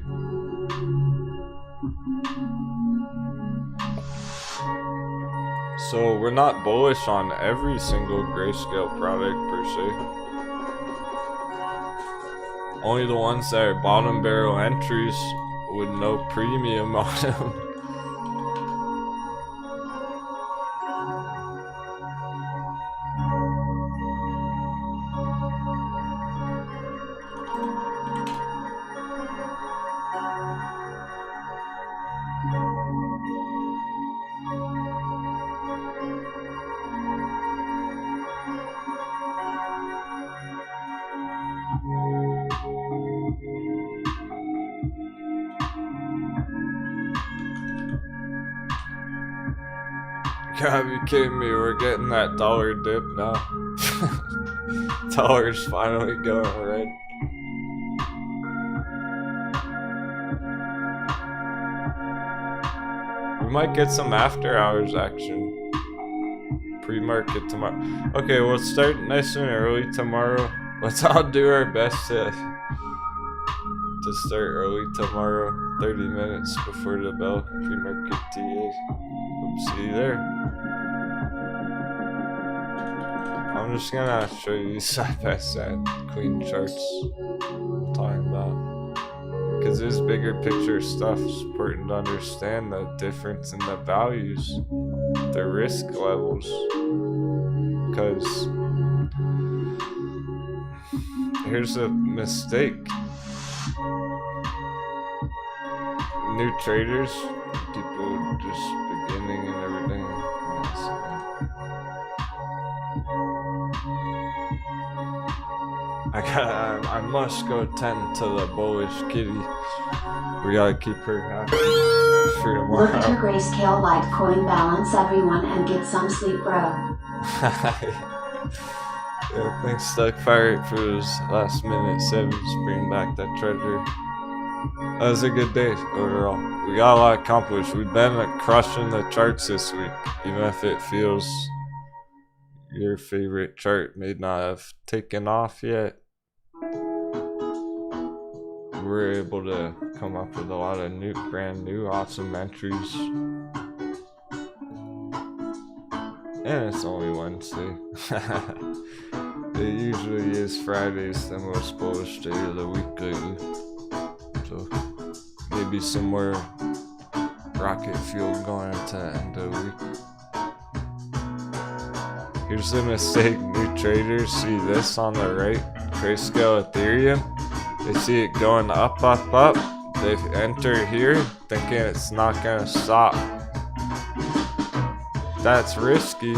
So we're not bullish on every single grayscale product per se. Only the ones that are bottom barrel entries with no premium on them. Gotta be kidding me, we're getting that dollar dip now. Dollar's finally going red. We might get some after hours action. Pre-market tomorrow. Okay, we'll start nice and early tomorrow. Let's all do our best to start early tomorrow. 30 minutes before the bell. Pre-market TA. Hope see you there. I'm just gonna show you side by side clean charts I'm talking about. Because this bigger picture stuff is important to understand the difference in the values, the risk levels. Because here's a mistake. New traders, people just beginning and everything. I must go tend to the bullish kitty. We gotta keep her happy for tomorrow. Look at your grayscale Litecoin balance, everyone, and get some sleep, bro. Yeah, thanks Stuck Pirate for those last minute saves. Bring back that treasure. That was a good day overall. We got a lot accomplished. We've been crushing the charts this week, even if it feels your favorite chart may not have taken off yet. We're able to come up with a lot of brand new awesome entries. And it's only Wednesday. It usually is Fridays, the most bullish day of the week lately. So maybe some more rocket fuel going into the end of the week. Here's the mistake new traders see this on the right, grayscale Ethereum. They see it going up, up, up. They enter here thinking it's not gonna stop. That's risky,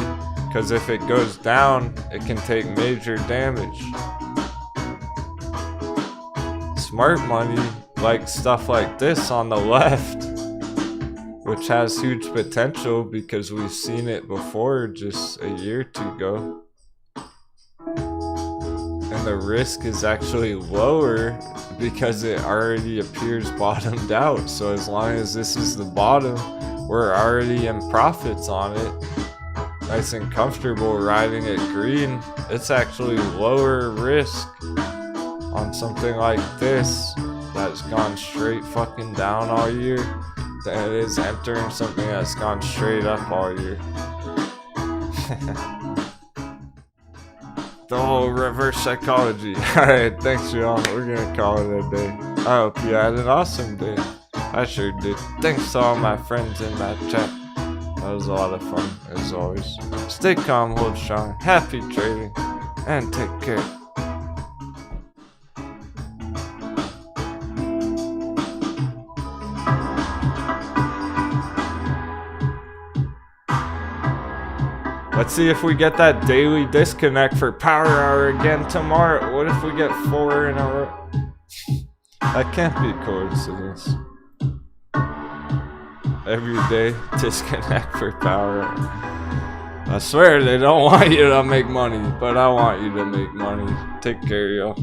because if it goes down, it can take major damage. Smart money likes stuff like this on the left, which has huge potential because we've seen it before just a year or two ago. And the risk is actually lower because it already appears bottomed out. So as long as this is the bottom, we're already in profits on it. Nice and comfortable riding it green. It's actually lower risk on something like this that's gone straight fucking down all year than it is entering something that's gone straight up all year. The whole reverse psychology. Alright, thanks y'all. We're gonna call it a day. I hope you had an awesome day. I sure did. Thanks to all my friends in that chat. That was a lot of fun, as always. Stay calm, hold strong, happy trading, and take care. Let's see if we get that daily disconnect for power hour again tomorrow. What if we get 4 in a row? That can't be a coincidence. Every day, disconnect for power hour. I swear they don't want you to make money, but I want you to make money. Take care, y'all.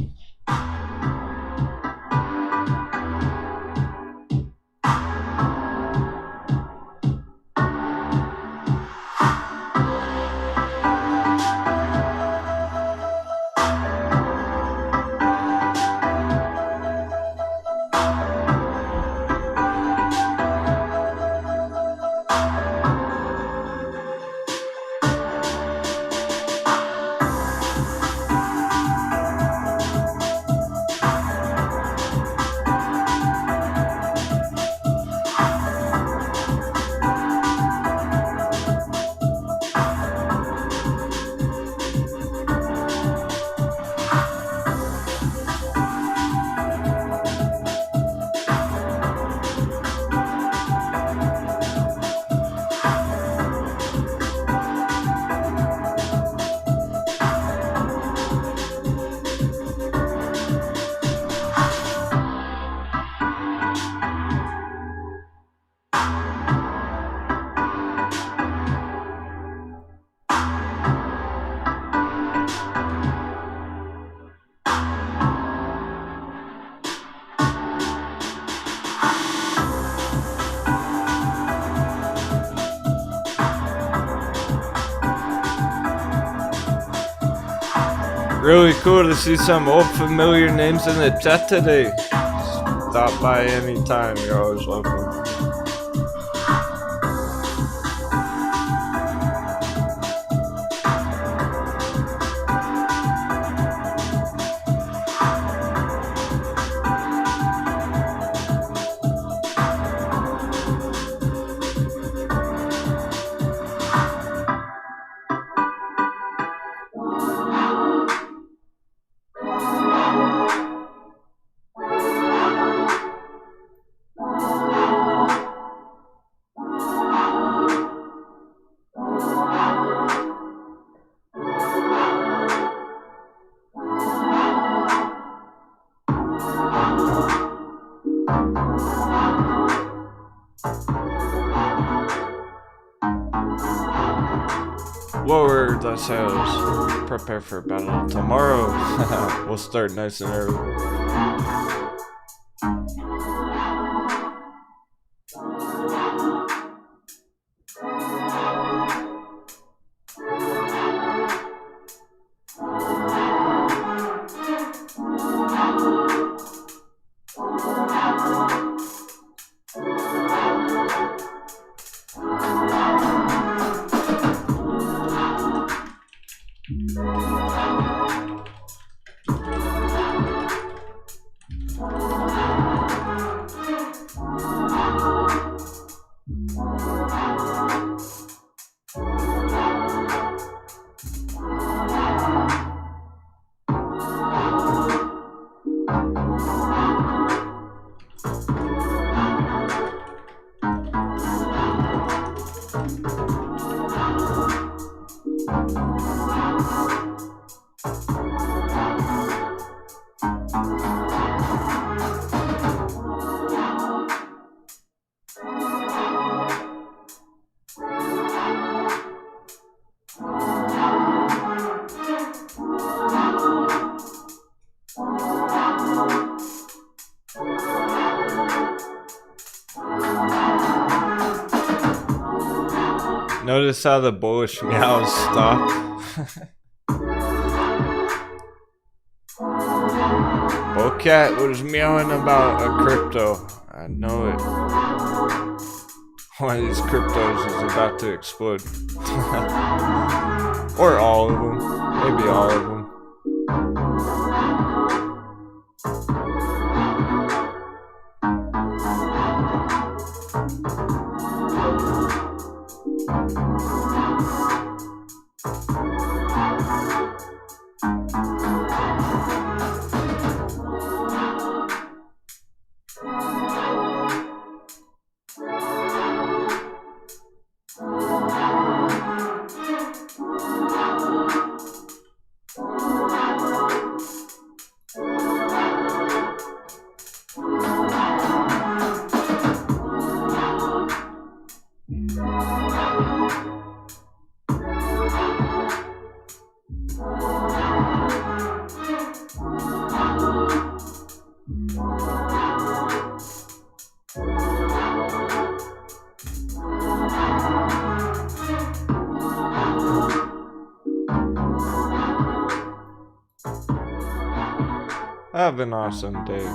Really cool to see some old familiar names in the chat today. Stop by anytime, you're always welcome. Lower the sails. Prepare for battle tomorrow. We'll start nice and early. Notice how the bullish meows stop. Bocat was meowing about a crypto. I know it. One of these cryptos is about to explode. Or all of them. Maybe all of them. Have an awesome day.